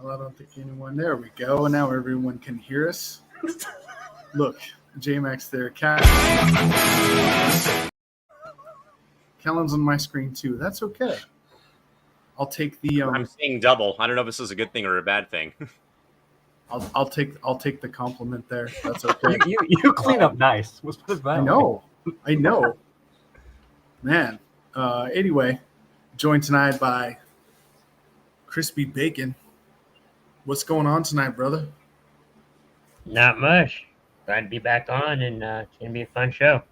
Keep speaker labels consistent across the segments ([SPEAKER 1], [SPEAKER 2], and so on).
[SPEAKER 1] Well, I don't think anyone. There we go. And now everyone can hear us. Look, J-Max there. Callan's on my screen too. That's okay. I'll take the.
[SPEAKER 2] I'm seeing double. I don't know if this is a good thing or a bad thing.
[SPEAKER 1] I'll take the compliment there. That's okay.
[SPEAKER 3] you clean up nice. What's that?
[SPEAKER 1] I know. Man. Anyway, joined tonight by Crispy Bacon. What's going on tonight, brother?
[SPEAKER 4] Not much. Glad to be back on, and it's going to be a fun show.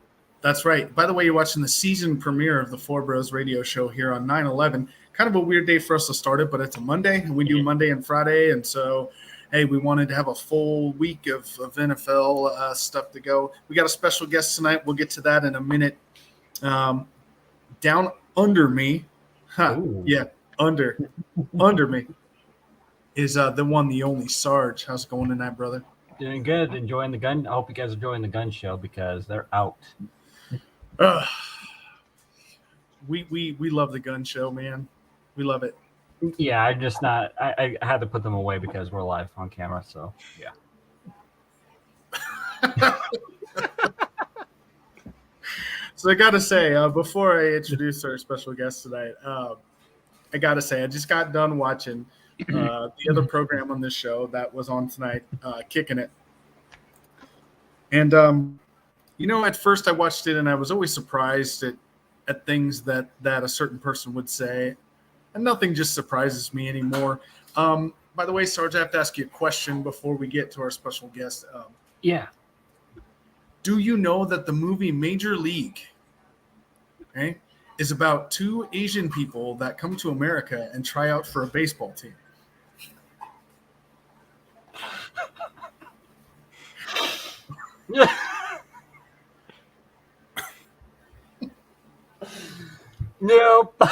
[SPEAKER 1] That's right. By the way, you're watching the season premiere of the Four Bros radio show here on 9/11. Kind of a weird day for us to start it, but it's a Monday, and we do Monday and Friday. And so, hey, we wanted to have a full week of NFL stuff to go. We got a special guest tonight. We'll get to that in a minute. Down under me. Under me is the one, the only Sarge. How's it going tonight, brother?
[SPEAKER 3] Doing good. Enjoying the gun. I hope you guys are enjoying the gun show because they're out.
[SPEAKER 1] We love the gun show, man. We love it.
[SPEAKER 3] Yeah, I'm just not. I had to put them away because we're live on camera. So yeah.
[SPEAKER 1] So I gotta say, before I introduce our special guest tonight, I gotta say I just got done watching the other program on this show that was on tonight, Kicking It. And at first I watched it and I was always surprised at things that a certain person would say, and nothing just surprises me anymore. By the way, Sarge, I have to ask you a question before we get to our special guest.
[SPEAKER 3] Yeah.
[SPEAKER 1] Do you know that the movie Major League, is about two Asian people that come to America and try out for a baseball team?
[SPEAKER 3] Nope.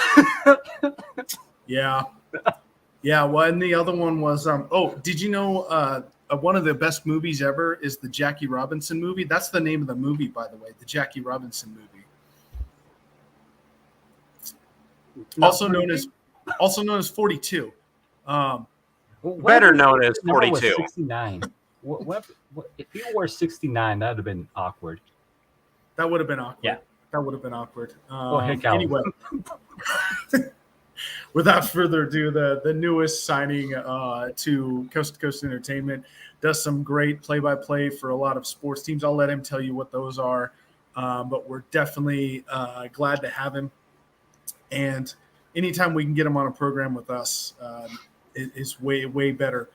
[SPEAKER 1] Yeah. Well, and the other one was did you know one of the best movies ever is the Jackie Robinson movie? That's the name of the movie, by the way, the Jackie Robinson movie. Also known as 42.
[SPEAKER 2] Better known as 42.
[SPEAKER 3] 69. What if you were 69? That would have been awkward.
[SPEAKER 1] That would have been awkward.
[SPEAKER 3] Yeah.
[SPEAKER 1] That would have been awkward.
[SPEAKER 3] Anyway,
[SPEAKER 1] without further ado, the newest signing to Coast Entertainment does some great play-by-play for a lot of sports teams. I'll let him tell you what those are, but we're definitely glad to have him. And anytime we can get him on a program with us, it's way, way better.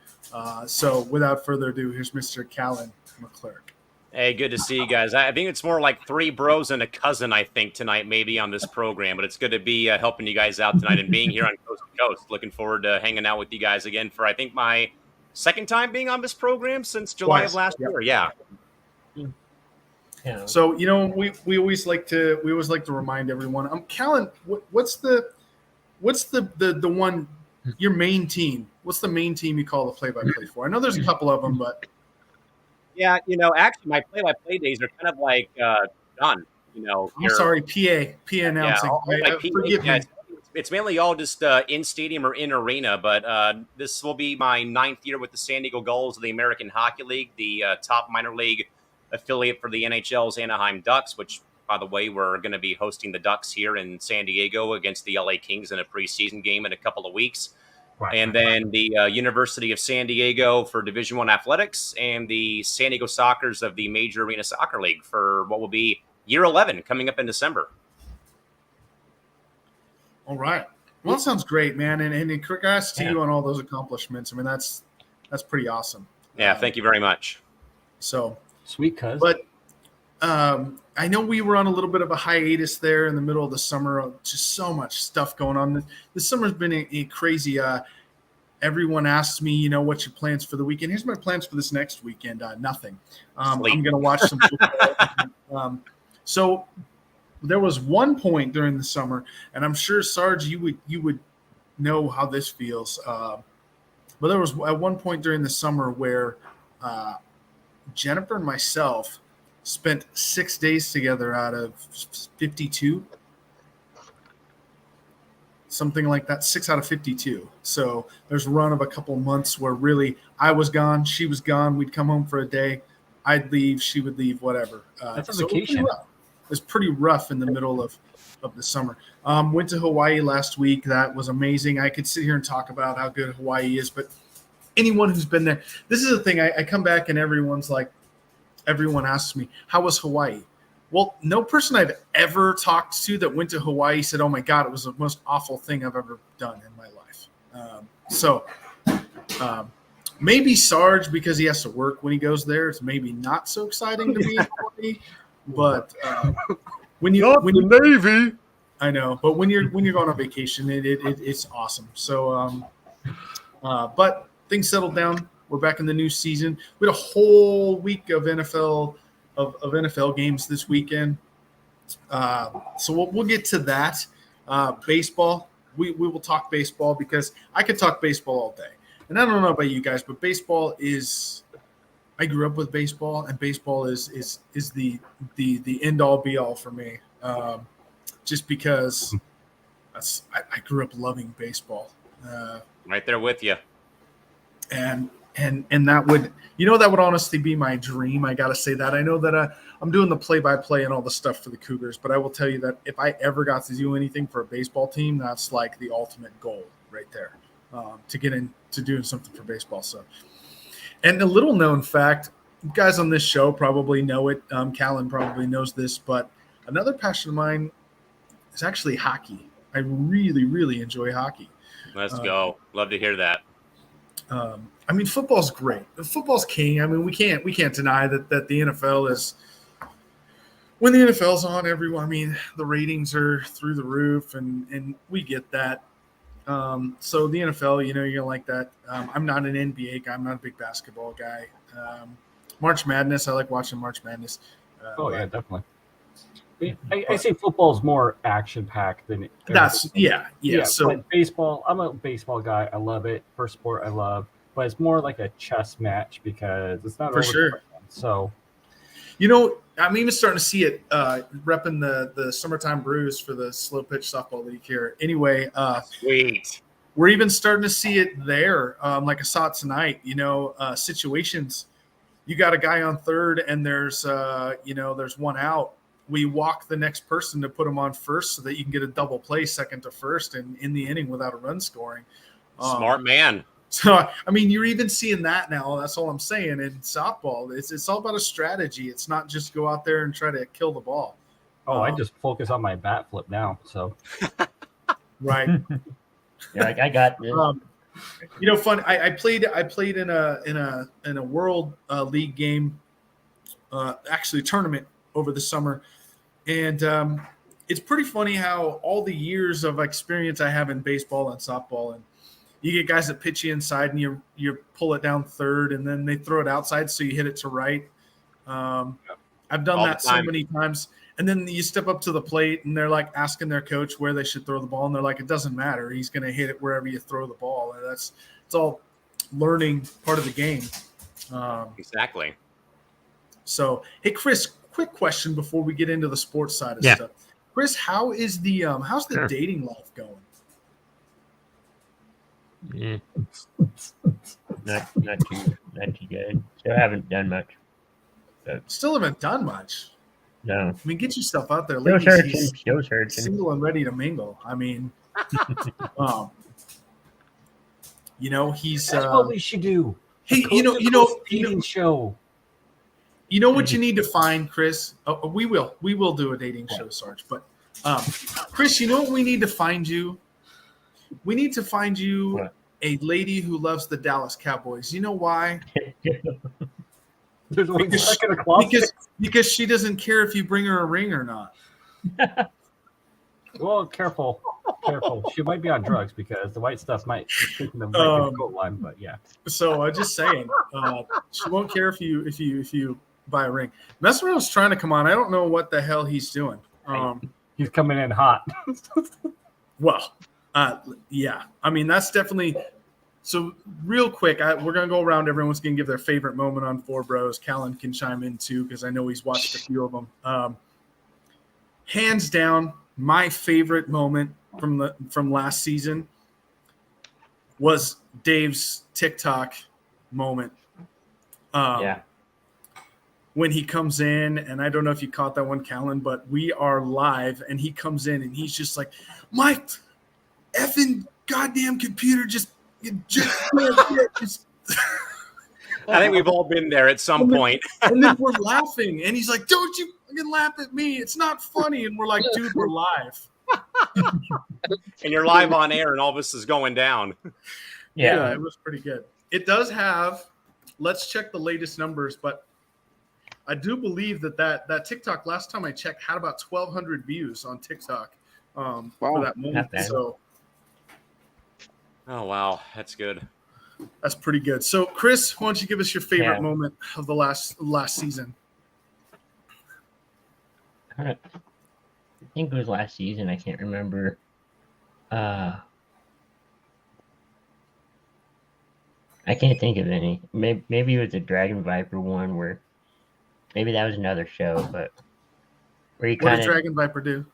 [SPEAKER 1] So without further ado, here's Mr. Callan McClurg.
[SPEAKER 2] Hey, good to see you guys. I think it's more like three bros and a cousin, I think, tonight maybe on this program. But it's good to be helping you guys out tonight and being here on Coast to Coast. Looking forward to hanging out with you guys again for, I think, my second time being on this program since July of last year. Yeah.
[SPEAKER 1] So, we always like to remind everyone. Callan, what's the one, your main team? What's the main team you call the play-by-play for? I know there's a couple of them, but
[SPEAKER 2] yeah, actually, my play-by-play days are kind of like done.
[SPEAKER 1] I'm sorry, PA announcing.
[SPEAKER 2] Yeah,
[SPEAKER 1] forgive me.
[SPEAKER 2] It's mainly all just in stadium or in arena, but this will be my 9th year with the San Diego Gulls of the American Hockey League, the top minor league affiliate for the NHL's Anaheim Ducks, which, by the way, we're going to be hosting the Ducks here in San Diego against the LA Kings in a preseason game in a couple of weeks. Right. And then the University of San Diego for Division I athletics and the San Diego Sockers of the Major Arena Soccer League for what will be year 11 coming up in December.
[SPEAKER 1] All right. Well, that sounds great, man. And congrats to you on all those accomplishments. I mean, that's pretty awesome.
[SPEAKER 2] Yeah, thank you very much.
[SPEAKER 1] So
[SPEAKER 3] sweet cousin.
[SPEAKER 1] But I know we were on a little bit of a hiatus there in the middle of the summer. Just so much stuff going on. This summer's been a crazy. everyone asks me, what's your plans for the weekend? Here's my plans for this next weekend. Nothing. I'm
[SPEAKER 2] Sleep.
[SPEAKER 1] going to watch some football. So there was one point during the summer, and I'm sure Sarge, you would know how this feels. But there was at one point during the summer where Jennifer and myself spent 6 days together out of 52. Something like that, 6 out of 52. So there's a run of a couple months where really I was gone, she was gone. We'd come home for a day. I'd leave, she would leave, whatever.
[SPEAKER 3] That's a
[SPEAKER 1] so
[SPEAKER 3] vacation.
[SPEAKER 1] It was pretty rough in the middle of the summer. Went to Hawaii last week. That was amazing. I could sit here and talk about how good Hawaii is, but anyone who's been there, this is the thing. I come back and everyone asks me, how was Hawaii? Well, no person I've ever talked to that went to Hawaii said, oh my God, it was the most awful thing I've ever done in my life. Maybe Sarge, because he has to work when he goes there, it's maybe not so exciting to be in Hawaii. But when you
[SPEAKER 2] Navy,
[SPEAKER 1] I know, but when you're going on vacation, it's awesome. So, but things settled down. We're back in the new season. We had a whole week of NFL games this weekend. So we'll get to that. Baseball. We will talk baseball because I could talk baseball all day. And I don't know about you guys, but baseball is. I grew up with baseball, and baseball is the end all be all for me. Just because I grew up loving baseball.
[SPEAKER 2] right there with you.
[SPEAKER 1] And that would honestly be my dream. I got to say that. I know that I'm doing the play-by-play and all the stuff for the Cougars, but I will tell you that if I ever got to do anything for a baseball team, that's like the ultimate goal right there, to get into doing something for baseball. So, and a little known fact, you guys on this show probably know it. Callan probably knows this, but another passion of mine is actually hockey. I really, really enjoy hockey.
[SPEAKER 2] Let's go. Love to hear that.
[SPEAKER 1] I mean, football's great. Football's king. I mean, we can't deny that the NFL is – when the NFL's on, everyone – I mean, the ratings are through the roof, and we get that. So the NFL, you're going to like that. I'm not an NBA guy. I'm not a big basketball guy. March Madness, I like watching March Madness.
[SPEAKER 3] Yeah, definitely. I say football's more action-packed than –
[SPEAKER 1] That's – yeah. So
[SPEAKER 3] but baseball, I'm a baseball guy. I love it. First sport I love. But it's more like a chess match because it's not
[SPEAKER 1] for sure.
[SPEAKER 3] So,
[SPEAKER 1] I'm even starting to see it repping the Summertime Brews for the slow pitch softball league here. Anyway,
[SPEAKER 2] Sweet.
[SPEAKER 1] we're even starting to see it there. Like I saw it tonight. Situations. You got a guy on third, and there's one out. We walk the next person to put him on first so that you can get a double play second to first and in the inning without a run scoring.
[SPEAKER 2] Smart man.
[SPEAKER 1] So, I mean, you're even seeing that now. That's all I'm saying. In softball, it's all about a strategy. It's not just go out there and try to kill the ball.
[SPEAKER 3] I just focus on my bat flip now. So,
[SPEAKER 1] right.
[SPEAKER 4] Yeah, I got this.
[SPEAKER 1] Fun. I played in a World League game, actually tournament over the summer, and it's pretty funny how all the years of experience I have in baseball and softball, and you get guys that pitch you inside and you pull it down third and then they throw it outside so you hit it to right. I've done that so many times. And then you step up to the plate and they're like asking their coach where they should throw the ball. And they're like, it doesn't matter. He's going to hit it wherever you throw the ball. And it's all learning part of the game.
[SPEAKER 2] Exactly.
[SPEAKER 1] So, hey, Chris, quick question before we get into the sports side of stuff. Chris, how's the dating life going?
[SPEAKER 4] Yeah. Not too good. So I haven't done much.
[SPEAKER 1] Still haven't done much.
[SPEAKER 4] No.
[SPEAKER 1] I mean, get yourself out there.
[SPEAKER 4] Still
[SPEAKER 1] Ladies,
[SPEAKER 4] searching.
[SPEAKER 1] Single and ready to mingle. I mean, he's.
[SPEAKER 3] That's what we should do.
[SPEAKER 1] Hey,
[SPEAKER 3] dating show.
[SPEAKER 1] You know what you need to find, Chris? We will do a dating show, Sarge. But Chris, you know what we need to find you? We need to find you a lady who loves the Dallas Cowboys. You know why?
[SPEAKER 3] There's only stuck in a closet.
[SPEAKER 1] Because she doesn't care if you bring her a ring or not.
[SPEAKER 3] Well, careful. Careful, she might be on drugs because the white stuff might take them right to the goal line. But yeah,
[SPEAKER 1] So I'm just saying, she won't care if you buy a ring. Messero's trying to come on. I don't know what the hell he's doing.
[SPEAKER 3] he's coming in hot.
[SPEAKER 1] Well, yeah. I mean, that's definitely. So real quick, we're gonna go around. Everyone's gonna give their favorite moment on Four Bros. Callan can chime in too because I know he's watched a few of them. Hands down, my favorite moment from last season was Dave's TikTok moment.
[SPEAKER 4] Yeah.
[SPEAKER 1] When he comes in, and I don't know if you caught that one, Callan, but we are live, and he comes in, and he's just like, my effing goddamn computer just
[SPEAKER 2] I think we've all been there at some point.
[SPEAKER 1] And then we're laughing, and he's like, don't you fucking laugh at me. It's not funny. And we're like, dude, we're live.
[SPEAKER 2] And you're live on air, and all this is going down.
[SPEAKER 1] Yeah, it was pretty good. It does have, let's check the latest numbers, but I do believe that TikTok, last time I checked, had about 1,200 views on TikTok for that moment. So,
[SPEAKER 2] oh, wow. That's good.
[SPEAKER 1] That's pretty good. So, Chris, why don't you give us your favorite moment of the last season?
[SPEAKER 4] I think it was last season. I can't remember. I can't think of any. Maybe it was the Dragon Viper one where maybe that was another show, but where you
[SPEAKER 1] What
[SPEAKER 4] kind
[SPEAKER 1] did
[SPEAKER 4] of
[SPEAKER 1] Dragon Viper do?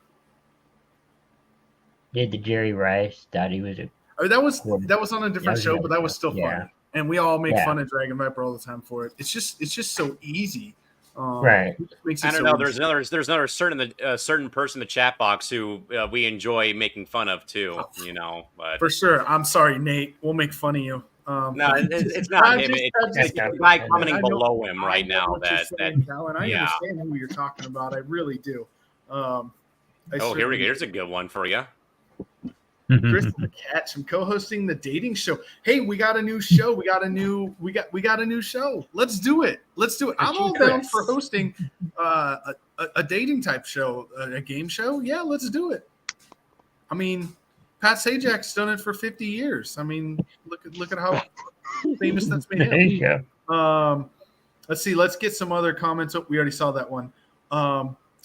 [SPEAKER 4] did the Jerry Rice. Thought he was a
[SPEAKER 1] I mean, that was on a different show, but that was still fun.
[SPEAKER 4] Yeah.
[SPEAKER 1] And we all make fun of Dragon Viper all the time for it. It's just so easy.
[SPEAKER 4] Right.
[SPEAKER 2] I don't know. There's another certain person in the chat box who we enjoy making fun of too. You know, but
[SPEAKER 1] for sure. I'm sorry, Nate. We'll make fun of you.
[SPEAKER 2] No, it's not him. It's the guy commenting below him right now.
[SPEAKER 1] Alan, I understand who you're talking about. I really do.
[SPEAKER 2] Here we go. Here's a good one for you.
[SPEAKER 1] Chris the Catch. I'm co-hosting the dating show. Hey, we got a new show. We got a new show. Let's do it. I'm all down for hosting a dating type show, a game show. Yeah, let's do it. I mean, Pat Sajak's done it for 50 years. I mean, look at how famous that's made him.
[SPEAKER 4] There you go.
[SPEAKER 1] Let's see. Let's get some other comments. Oh, we already saw that one.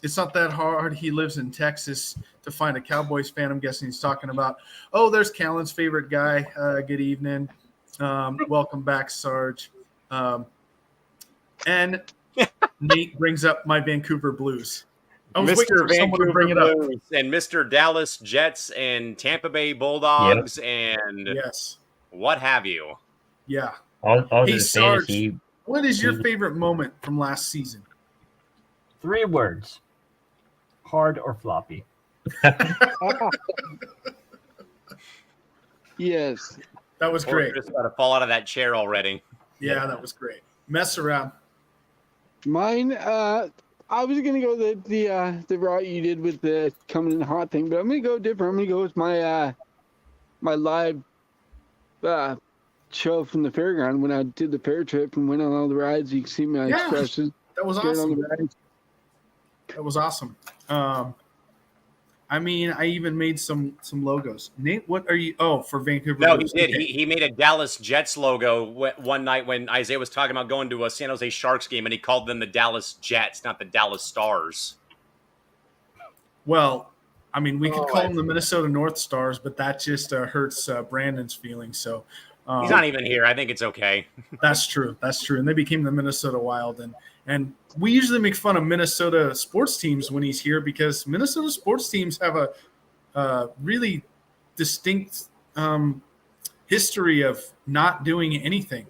[SPEAKER 1] It's not that hard. He lives in Texas to find a Cowboys fan. I'm guessing he's talking about. Oh, there's Callan's favorite guy. Good evening. Welcome back, Sarge. And Nate brings up my Vancouver Blues.
[SPEAKER 2] Mr. Vancouver Blues and Mr. Dallas Jets and Tampa Bay Bulldogs and what have you.
[SPEAKER 1] Yeah.
[SPEAKER 4] Hey,
[SPEAKER 1] Sarge, what is your favorite moment from last season?
[SPEAKER 3] 3 words. Hard or floppy?
[SPEAKER 5] Yes.
[SPEAKER 1] That was great.
[SPEAKER 2] Just got to fall out of that chair already.
[SPEAKER 1] Yeah, that was great. Mess around.
[SPEAKER 5] Mine, I was gonna go the route you did with the coming in hot thing, but I'm gonna go different. I'm gonna go with my my live show from the fairground when I did the fair trip and went on all the rides. You can see my expressions.
[SPEAKER 1] That was awesome. That was awesome. I mean, I even made some logos. Nate, what are you? Oh, for Vancouver.
[SPEAKER 2] No, he did. He made a Dallas Jets logo one night when Isaiah was talking about going to a San Jose Sharks game, and he called them the Dallas Jets, not the Dallas Stars.
[SPEAKER 1] Well, I mean, we could call them the Minnesota North Stars, but that just hurts Brandon's feelings. So
[SPEAKER 2] he's not even here. I think it's okay.
[SPEAKER 1] That's true. And they became the Minnesota Wild, and we usually make fun of Minnesota sports teams when he's here because Minnesota sports teams have a really distinct history of not doing anything.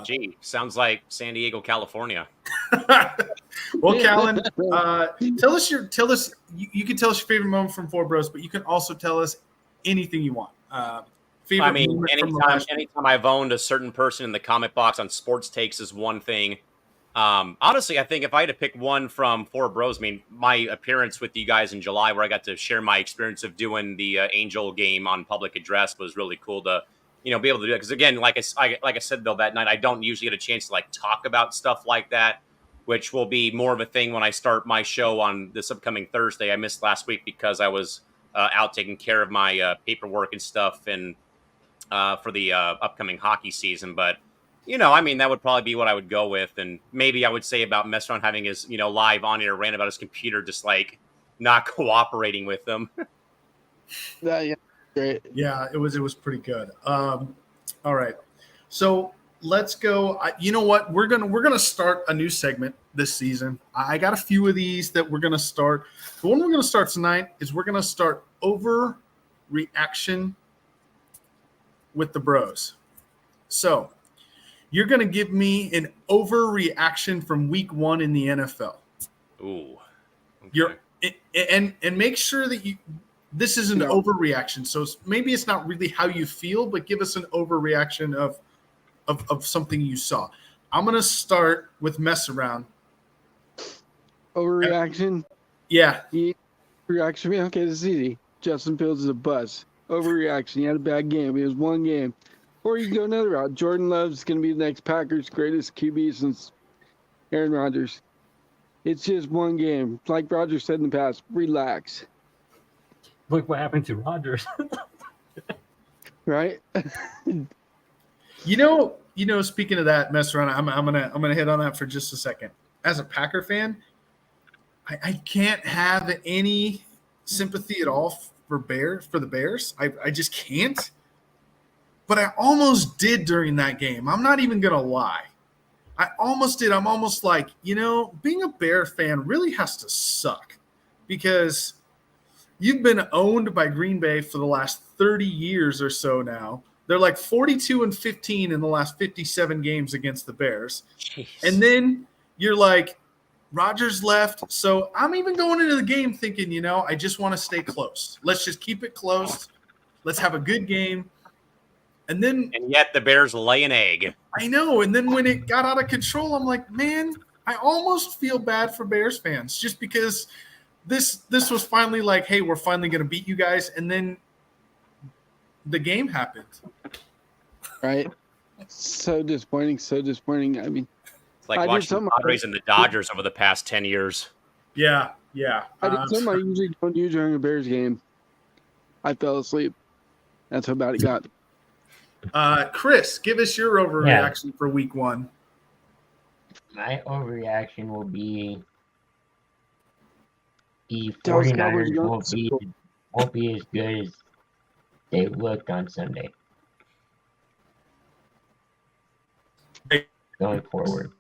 [SPEAKER 2] Gee, sounds like San Diego, California.
[SPEAKER 1] Well, Callan, tell us. You can tell us your favorite moment from Four Bros, but you can also tell us anything you want.
[SPEAKER 2] Anytime I've owned a certain person in the comment box on Sports Takes is one thing. Honestly, I think if I had to pick one from Four Bros, I mean, my appearance with you guys in July, where I got to share my experience of doing the Angel game on public address, was really cool to, be able to do it. Because again, like I said though, that night I don't usually get a chance to talk about stuff like that, which will be more of a thing when I start my show on this upcoming Thursday. I missed last week because I was out taking care of my paperwork and stuff and for the upcoming hockey season. But I mean, that would probably be what I would go with. And maybe I would say about Mestron having his, live on-air rant about his computer just, like, not cooperating with them.
[SPEAKER 5] Yeah, great.
[SPEAKER 1] Yeah, it was pretty good. All right. So let's go. You know what? We're gonna start a new segment this season. I got a few of these that we're gonna start. The one we're gonna start tonight is we're gonna start overreaction with the bros. So you're gonna give me an overreaction from week 1 in the NFL.
[SPEAKER 2] Ooh. Okay.
[SPEAKER 1] You're and make sure that this is an overreaction. So maybe it's not really how you feel, but give us an overreaction of something you saw. I'm gonna start with mess around.
[SPEAKER 5] Overreaction.
[SPEAKER 1] Yeah.
[SPEAKER 5] Reaction. Okay, this is easy. Justin Fields is a bust. Overreaction. He had a bad game. It was one game. Or you can go another route. Jordan Love is going to be the next Packers' greatest QB since Aaron Rodgers. It's just one game. Like Rodgers said in the past, relax.
[SPEAKER 3] Look what happened to Rodgers.
[SPEAKER 5] Right?
[SPEAKER 1] Speaking of that mess around, I'm gonna hit on that for just a second. As a Packer fan, I can't have any sympathy at all for the Bears. I just can't. But I almost did during that game. I'm not even gonna lie. I almost did. I'm almost like, being a Bear fan really has to suck because you've been owned by Green Bay for the last 30 years or so now. They're like 42-15 in the last 57 games against the Bears.
[SPEAKER 2] Jeez.
[SPEAKER 1] And then you're like, Rodgers left. So I'm even going into the game thinking, I just want to stay close. Let's just keep it close. Let's have a good game. And
[SPEAKER 2] yet the Bears lay an egg.
[SPEAKER 1] I know. And then when it got out of control, I'm like, man, I almost feel bad for Bears fans just because this was finally like, hey, we're finally going to beat you guys. And then the game happened.
[SPEAKER 5] Right? So disappointing. I mean,
[SPEAKER 2] It's like watching the Padres and the Dodgers over the past 10 years.
[SPEAKER 1] Yeah.
[SPEAKER 5] I did something I usually don't do during a Bears game. I fell asleep. That's how bad it got.
[SPEAKER 1] Chris, give us your overreaction for week 1.
[SPEAKER 4] My overreaction will be the
[SPEAKER 5] Dallas
[SPEAKER 4] 49ers
[SPEAKER 5] Cowboys
[SPEAKER 4] won't be as good as they looked on Sunday. Going forward.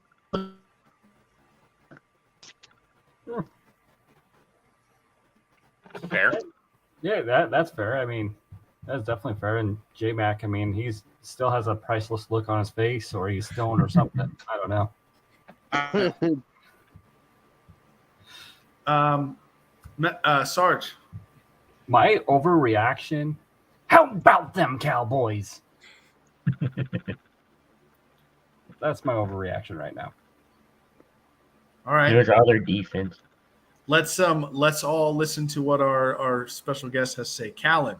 [SPEAKER 2] Fair.
[SPEAKER 3] Yeah, that's fair. I mean, that's definitely fair. And J-Mac, I mean, he's still has a priceless look on his face, or he's stoned or something. I don't know.
[SPEAKER 1] Sarge.
[SPEAKER 3] My overreaction. How about them Cowboys? That's my overreaction right now.
[SPEAKER 1] All right.
[SPEAKER 4] There's other defense.
[SPEAKER 1] Let's all listen to what our special guest has to say. Callan.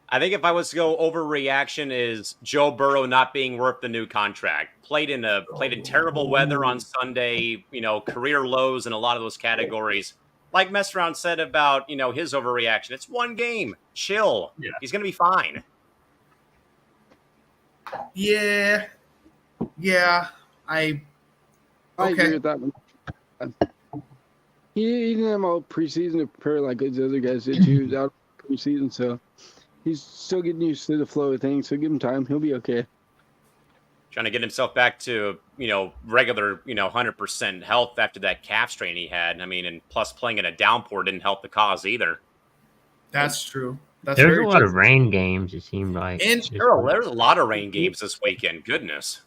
[SPEAKER 2] I think if I was to go overreaction is Joe Burrow not being worth the new contract. Played in terrible weather on Sunday, career lows in a lot of those categories. Like Messround said about, his overreaction. It's one game. Chill.
[SPEAKER 3] Yeah.
[SPEAKER 2] He's going to be fine.
[SPEAKER 1] Yeah.
[SPEAKER 5] I agree with that one. He didn't have all preseason to prepare like those other guys did. He was out preseason, so he's still getting used to the flow of things. So give him time; he'll be okay.
[SPEAKER 2] Trying to get himself back to regular 100% health after that calf strain he had. I mean, and plus playing in a downpour didn't help the cause either.
[SPEAKER 1] That's true.
[SPEAKER 4] There's a lot of rain games. It seemed like.
[SPEAKER 1] And
[SPEAKER 2] there's a lot of rain games this weekend. Goodness.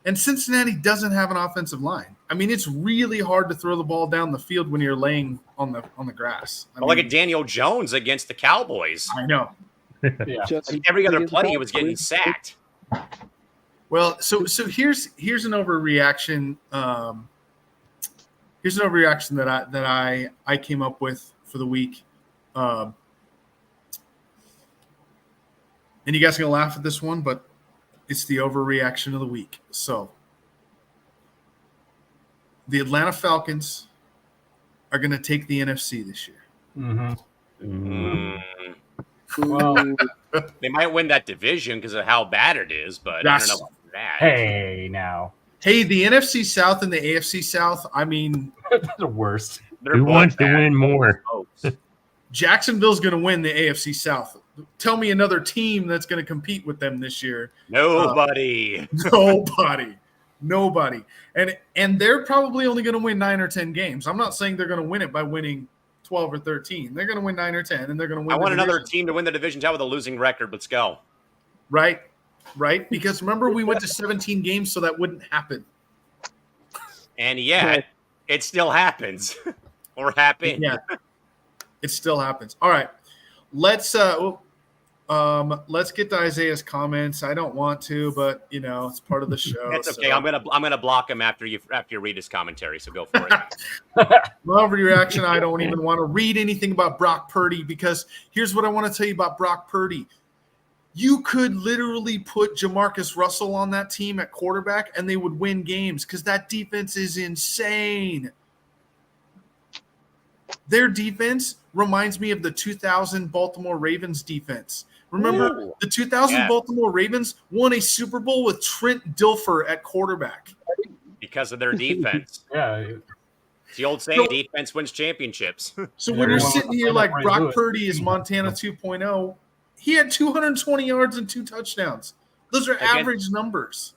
[SPEAKER 1] And Cincinnati doesn't have an offensive line. I mean, it's really hard to throw the ball down the field when you're laying on the grass.
[SPEAKER 2] Like a Daniel Jones against the Cowboys.
[SPEAKER 1] I know.
[SPEAKER 3] Yeah.
[SPEAKER 2] Every other play he was getting sacked.
[SPEAKER 1] Well, so here's an overreaction. Here's an overreaction that I came up with for the week. And you guys are gonna laugh at this one, but it's the overreaction of the week. So the Atlanta Falcons are going to take the NFC this year.
[SPEAKER 3] Mm-hmm.
[SPEAKER 2] Mm,
[SPEAKER 3] Well,
[SPEAKER 5] Ooh.
[SPEAKER 2] they might win that division because of how bad it is, but I don't
[SPEAKER 1] Yes.
[SPEAKER 2] know about that.
[SPEAKER 3] hey, now
[SPEAKER 1] Hey, the NFC South and the AFC South. I mean,
[SPEAKER 3] the worst.
[SPEAKER 2] They're
[SPEAKER 4] Who
[SPEAKER 2] both
[SPEAKER 4] wants to
[SPEAKER 2] bad.
[SPEAKER 4] win more?
[SPEAKER 2] Folks.
[SPEAKER 1] Jacksonville's going to win the AFC South. Tell me another team that's going to compete with them this year.
[SPEAKER 2] Nobody.
[SPEAKER 1] Nobody. And they're probably only going to win 9 or 10 games. I'm not saying they're going to win it by winning 12 or 13. They're going to win 9 or 10, and they're going to win.
[SPEAKER 2] I want
[SPEAKER 1] the
[SPEAKER 2] another
[SPEAKER 1] division.
[SPEAKER 2] team to win the division title with a losing record. Let's go.
[SPEAKER 1] Right? Because remember, we went to 17 games, so that wouldn't happen.
[SPEAKER 2] And yet, it still happens. Or happened.
[SPEAKER 1] Yeah, it still happens. All right, let's get to Isaiah's comments. I don't want to, but it's part of the show.
[SPEAKER 2] It's okay.
[SPEAKER 1] so.
[SPEAKER 2] I'm gonna block him after you read his commentary. So go for it.
[SPEAKER 1] My overreaction. I don't even want to read anything about Brock Purdy because here's what I want to tell you about Brock Purdy. You could literally put Jamarcus Russell on that team at quarterback, and they would win games because that defense is insane. Their defense reminds me of the 2000 Baltimore Ravens defense. Remember,
[SPEAKER 2] Ooh.
[SPEAKER 1] the 2000
[SPEAKER 2] Yeah.
[SPEAKER 1] Baltimore Ravens won a Super Bowl with Trent Dilfer at quarterback.
[SPEAKER 2] Because of their defense.
[SPEAKER 3] Yeah,
[SPEAKER 2] It's the old saying, defense wins championships.
[SPEAKER 1] So
[SPEAKER 3] Yeah,
[SPEAKER 1] when you're
[SPEAKER 3] everyone
[SPEAKER 1] sitting
[SPEAKER 3] wants to
[SPEAKER 1] here
[SPEAKER 3] play
[SPEAKER 1] like
[SPEAKER 3] that Ray
[SPEAKER 1] Brock
[SPEAKER 3] Lewis.
[SPEAKER 1] Purdy is Montana 2.0, he had 220 yards and 2 touchdowns. Those are
[SPEAKER 2] Again-
[SPEAKER 1] average numbers.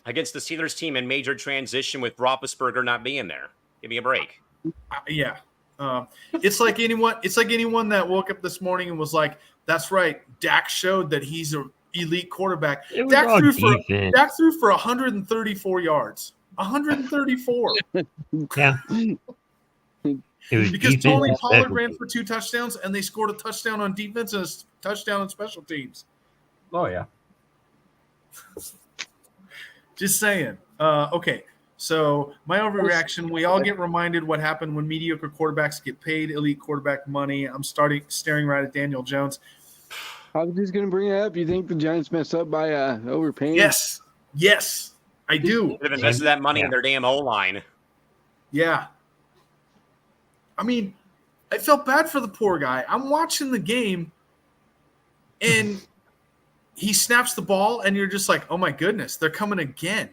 [SPEAKER 2] Against the Steelers team in major transition with Roethlisberger not being there. Give me a break.
[SPEAKER 1] Yeah. It's like anyone that woke up this morning and was like, that's right, Dak showed that he's an elite quarterback.
[SPEAKER 4] It was
[SPEAKER 1] Dak
[SPEAKER 4] all
[SPEAKER 1] threw for
[SPEAKER 4] defense.
[SPEAKER 1] 134 yards. 134.
[SPEAKER 4] Yeah. It was
[SPEAKER 1] Because
[SPEAKER 4] defense
[SPEAKER 1] Tony
[SPEAKER 4] and
[SPEAKER 1] Pollard
[SPEAKER 4] special
[SPEAKER 1] ran
[SPEAKER 4] teams.
[SPEAKER 1] for 2 touchdowns and they scored a touchdown on defense and a touchdown on special teams.
[SPEAKER 3] oh yeah.
[SPEAKER 1] Just saying. Okay. So my overreaction, we all get reminded what happened when mediocre quarterbacks get paid elite quarterback money. I'm staring right at Daniel Jones.
[SPEAKER 5] I was just going to bring it up. You think the Giants messed up by overpaying?
[SPEAKER 1] Yes, I do.
[SPEAKER 2] Could have invested that money in
[SPEAKER 4] Yeah.
[SPEAKER 2] their damn O-line.
[SPEAKER 1] Yeah. I mean, I felt bad for the poor guy. I'm watching the game, and he snaps the ball, and you're just like, oh my goodness, they're coming again.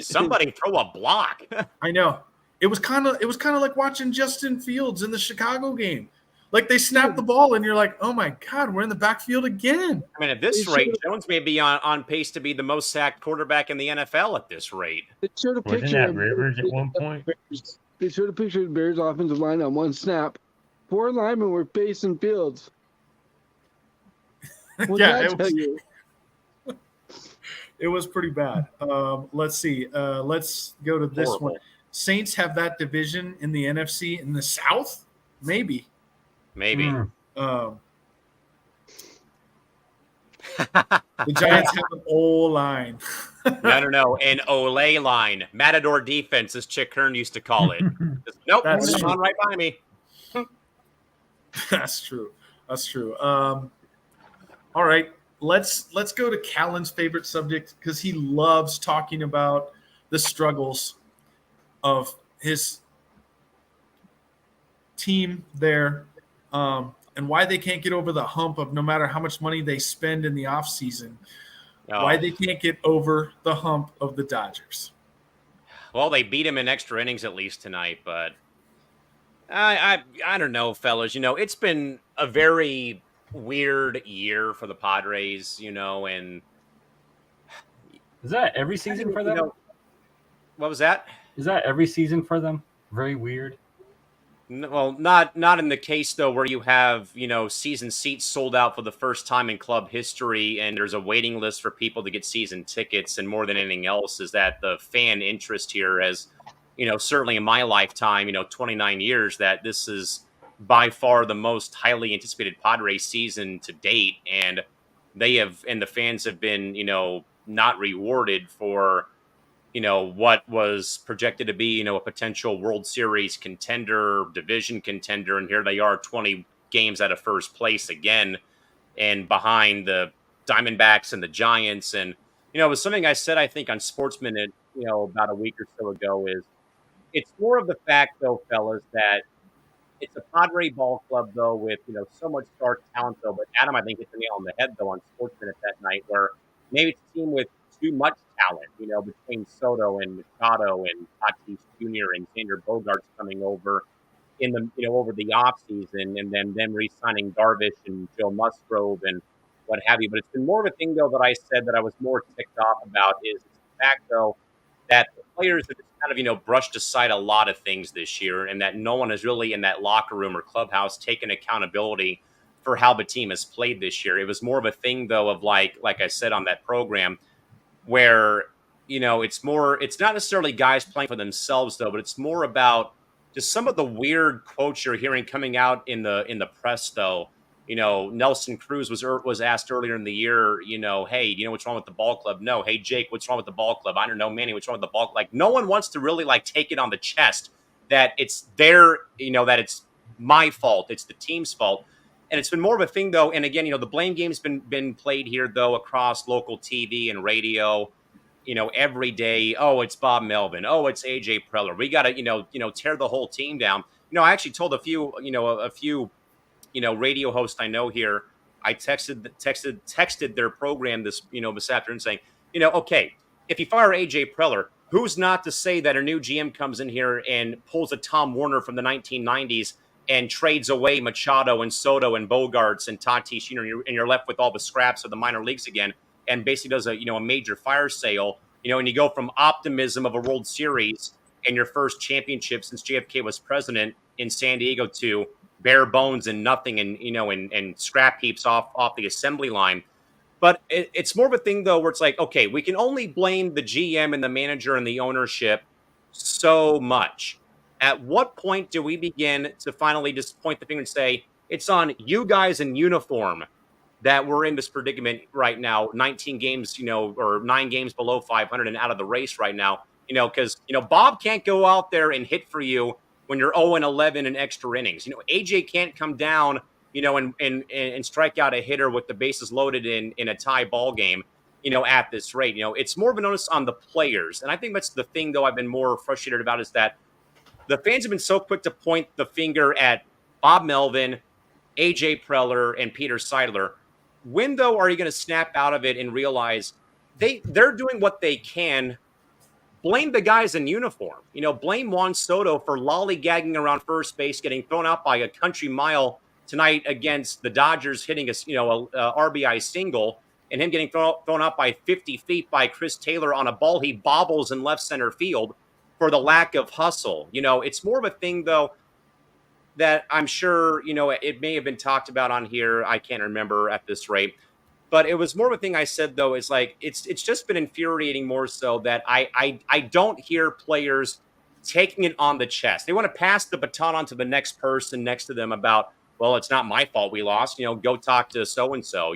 [SPEAKER 2] Somebody throw a block.
[SPEAKER 1] I know. It was kind of like watching Justin Fields in the Chicago game. Like they snapped the ball, and you're like, oh my God, we're in the backfield again.
[SPEAKER 2] I mean, at this rate, Jones may be on pace to be the most sacked quarterback in the NFL at this rate.
[SPEAKER 5] They showed a
[SPEAKER 4] Wasn't
[SPEAKER 5] picture
[SPEAKER 4] that
[SPEAKER 5] of
[SPEAKER 4] Rivers at one point?
[SPEAKER 5] They showed a picture of the Bears offensive line on one snap. 4 linemen were facing Fields. What'd
[SPEAKER 1] Yeah,
[SPEAKER 5] that
[SPEAKER 1] it
[SPEAKER 5] tell
[SPEAKER 1] was-
[SPEAKER 5] you?
[SPEAKER 1] It was pretty bad. Let's see. Let's go to this
[SPEAKER 2] Horrible.
[SPEAKER 1] one. Saints have that division in the NFC in the South? Maybe.
[SPEAKER 2] Maybe.
[SPEAKER 3] Mm.
[SPEAKER 1] The Giants have an O-line.
[SPEAKER 2] No. An Olay line. Matador defense, as Chick Hearn used to call it. Just, nope,
[SPEAKER 1] That's
[SPEAKER 2] it's
[SPEAKER 1] true.
[SPEAKER 2] on right by me.
[SPEAKER 1] That's true. All right. Let's go to Callan's favorite subject because he loves talking about the struggles of his team there and why they can't get over the hump of no matter how much money they spend in the offseason, why
[SPEAKER 2] Oh.
[SPEAKER 1] they can't get over the hump of the Dodgers.
[SPEAKER 2] Well, they beat him in extra innings at least tonight, but I don't know, fellas. It's been a very weird year for the Padres, and
[SPEAKER 3] Is that every season for them?
[SPEAKER 2] What was that?
[SPEAKER 3] Is that every season for them? Very weird.
[SPEAKER 2] Well, not in the case though where you have season seats sold out for the first time in club history, and there's a waiting list for people to get season tickets. And more than anything else, is that the fan interest here has, certainly in my lifetime, 29 years, that this is by far the most highly anticipated Padres season to date, and the fans have been not rewarded for what was projected to be, a potential World Series contender, division contender, and here they are 20 games out of first place again and behind the Diamondbacks and the Giants. And, it was something I said, I think, on Sports Minute, about a week or so ago, is it's more of the fact, though, fellas, that It's a Padre ball club, though, with so much star talent, though. But Adam, I think, hit the nail on the head, though, on Sports Minute that night, where maybe it's a team with too much talent, between Soto and Machado and Tatis Jr. and Xander Bogaerts coming over in the over the off season, and then them re-signing Darvish and Joe Musgrove and what have you. But it's been more of a thing, though, that I said that I was more ticked off about is the fact, though, that the players have just kind of brushed aside a lot of things this year, and that no one has really in that locker room or clubhouse taken accountability for how the team has played this year. It was more of a thing, though, of like I said on that program, where it's not necessarily guys playing for themselves, though, but it's more about just some of the weird quotes you're hearing coming out in the press, though. Nelson Cruz was asked earlier in the year, hey, what's wrong with the ball club? No. Hey, Jake, what's wrong with the ball club? I don't know, Manny, what's wrong with the ball club? Like, no one wants to really take it on the chest that it's that it's my fault. It's the team's fault. And it's been more of a thing, though. And again, the blame game's been played here, though, across local TV and radio, every day. Oh, it's Bob Melvin. Oh, it's AJ Preller. We got to, tear the whole team down. I actually told a few radio hosts I know here. I texted their program this afternoon saying, okay, if you fire AJ Preller, who's not to say that a new GM comes in here and pulls a Tom Werner from the 1990s and trades away Machado and Soto and Bogarts and Tatis Jr. and you're left with all the scraps of the minor leagues again, and basically does a major fire sale, and you go from optimism of a World Series and your first championship since JFK was president in San Diego to bare bones and nothing, and and scrap heaps off the assembly line. But it's more of a thing, though, where it's like, okay, we can only blame the GM and the manager and the ownership so much. At what point do we begin to finally just point the finger and say, it's on you guys in uniform that we're in this predicament right now, 19 games, or 9 games below 500 and out of the race right now, because, Bob can't go out there and hit for you when you're 0-11 in extra innings. AJ can't come down, and strike out a hitter with the bases loaded in a tie ball game, at this rate. It's more of an onus on the players. And I think that's the thing, though, I've been more frustrated about is that the fans have been so quick to point the finger at Bob Melvin, AJ Preller, and Peter Seidler. When, though, are you going to snap out of it and realize they're doing what they can? Blame the guys in uniform. Blame Juan Soto for lollygagging around first base, getting thrown out by a country mile tonight against the Dodgers, hitting a RBI single, and him getting thrown out by 50 feet by Chris Taylor on a ball he bobbles in left center field for the lack of hustle. It's more of a thing, though, that I'm sure, it may have been talked about on here. I can't remember at this rate. But it was more of a thing I said, though, is like it's just been infuriating more so that I don't hear players taking it on the chest. They want to pass the baton on to the next person next to them about, well, it's not my fault we lost. Go talk to so-and-so,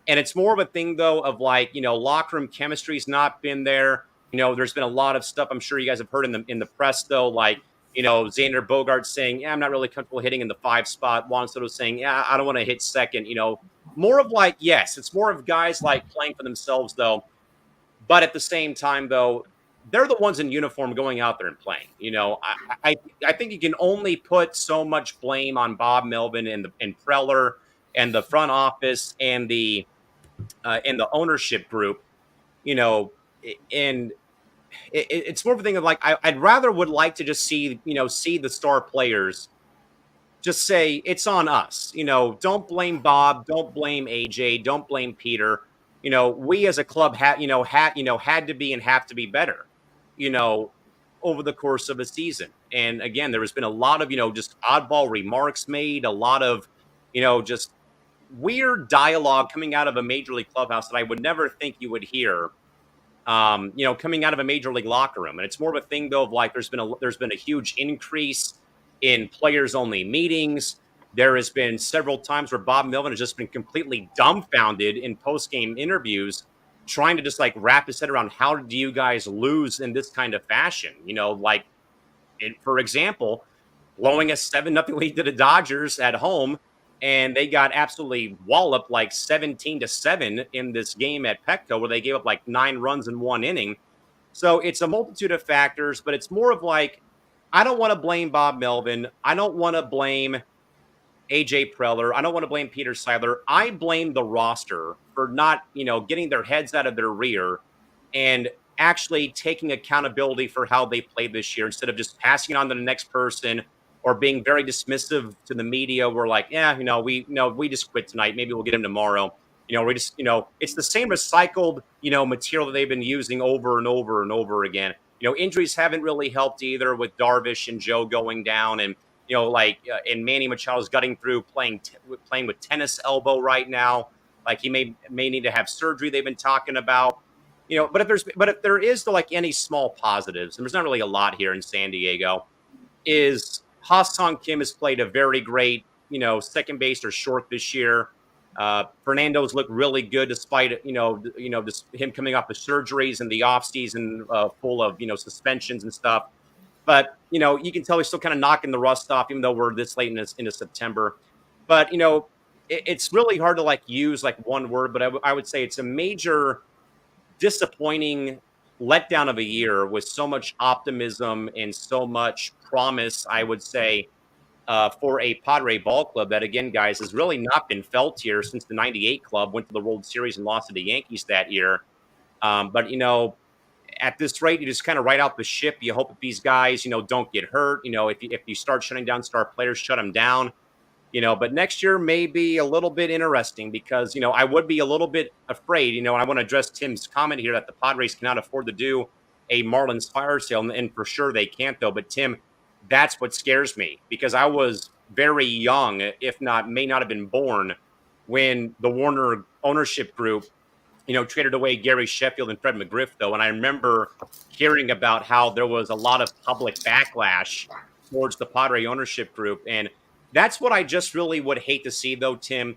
[SPEAKER 2] And it's more of a thing, though, of locker room chemistry's not been there. There's been a lot of stuff I'm sure you guys have heard in the press, though, like, Xander Bogaerts saying, yeah, I'm not really comfortable hitting in the 5 spot. Juan Soto saying, yeah, I don't want to hit second. More of yes, it's more of guys playing for themselves, though. But at the same time, though, they're the ones in uniform going out there and playing. I think you can only put so much blame on Bob Melvin and Preller and the front office and the ownership group. And it's more of a thing of I'd rather would like to just see the star players just say it's on us. Don't blame Bob, don't blame AJ, don't blame Peter. We as a club had to be and have to be better, over the course of a season. And again, there has been a lot of, just oddball remarks made, a lot of, just weird dialogue coming out of a major league clubhouse that I would never think you would hear, coming out of a major league locker room. And it's more of a thing, though, of there's been a huge increase in players only meetings. There has been several times where Bob Melvin has just been completely dumbfounded in post-game interviews, trying to just wrap his head around how do you guys lose in this kind of fashion? For example, blowing a 7-0 lead to the Dodgers at home, and they got absolutely walloped 17-7 in this game at Petco, where they gave up 9 runs in 1 inning. So it's a multitude of factors, but it's more of I don't want to blame Bob Melvin. I don't want to blame AJ Preller. I don't want to blame Peter Seiler. I blame the roster for not, getting their heads out of their rear and actually taking accountability for how they played this year instead of just passing it on to the next person or being very dismissive to the media. We're like, yeah, we just quit tonight. Maybe we'll get him tomorrow. We just, it's the same recycled, material that they've been using over and over and over again. Injuries haven't really helped either with Darvish and Joe going down and, and Manny Machado's gutting through playing with tennis elbow right now. Like he may need to have surgery. They've been talking about, but if there is any small positives, and there's not really a lot here in San Diego, is Ha-Sung Kim has played a very great, second base or short this year. Fernando's looked really good despite, just him coming off the surgeries and the offseason full of, suspensions and stuff. But, you can tell he's still kind of knocking the rust off, even though we're this late into September. But, it's really hard to use one word, but I would say it's a major disappointing letdown of a year with so much optimism and so much promise, I would say, for a Padre ball club that, again, guys, has really not been felt here since the 98 club went to the World Series and lost to the Yankees that year. But, at this rate, you just kind of write out the ship. You hope that these guys, don't get hurt. If you start shutting down star players, shut them down. But next year may be a little bit interesting because, I would be a little bit afraid, and I want to address Tim's comment here that the Padres cannot afford to do a Marlins fire sale, and for sure they can't, though. But, Tim, that's what scares me because I was very young, if not, may not have been born when the Warner ownership group, traded away Gary Sheffield and Fred McGriff, though. And I remember hearing about how there was a lot of public backlash towards the Padre ownership group. And that's what I just really would hate to see, though, Tim,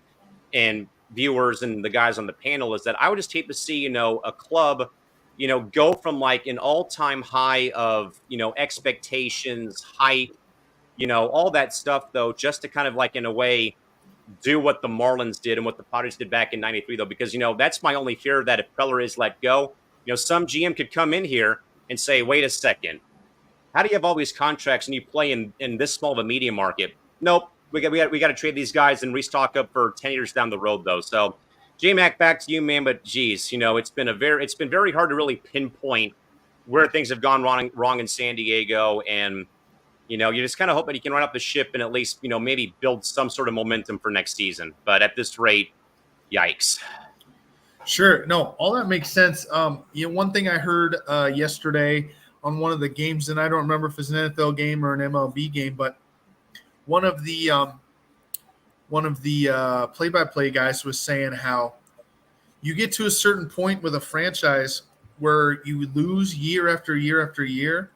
[SPEAKER 2] and viewers and the guys on the panel, is that I would just hate to see, a club, go from an all-time high of, expectations, hype, all that stuff, though, just to kind of in a way, do what the Marlins did and what the Padres did back in 93, though, because, that's my only fear that if Preller is let go, some GM could come in here and say, wait a second, how do you have all these contracts and you play in this small of a media market? Nope. We got to trade these guys and restock up for 10 years down the road, though. So, J-Mac, back to you, man. But geez, it's been very hard to really pinpoint where things have gone wrong in San Diego, and you just kind of hope that you can run up the ship and at least maybe build some sort of momentum for next season. But at this rate, yikes.
[SPEAKER 1] Sure. No, all that makes sense. One thing I heard yesterday on one of the games, and I don't remember if it's an NFL game or an MLB game, but one of the play-by-play guys was saying how you get to a certain point with a franchise where you lose year after year after year,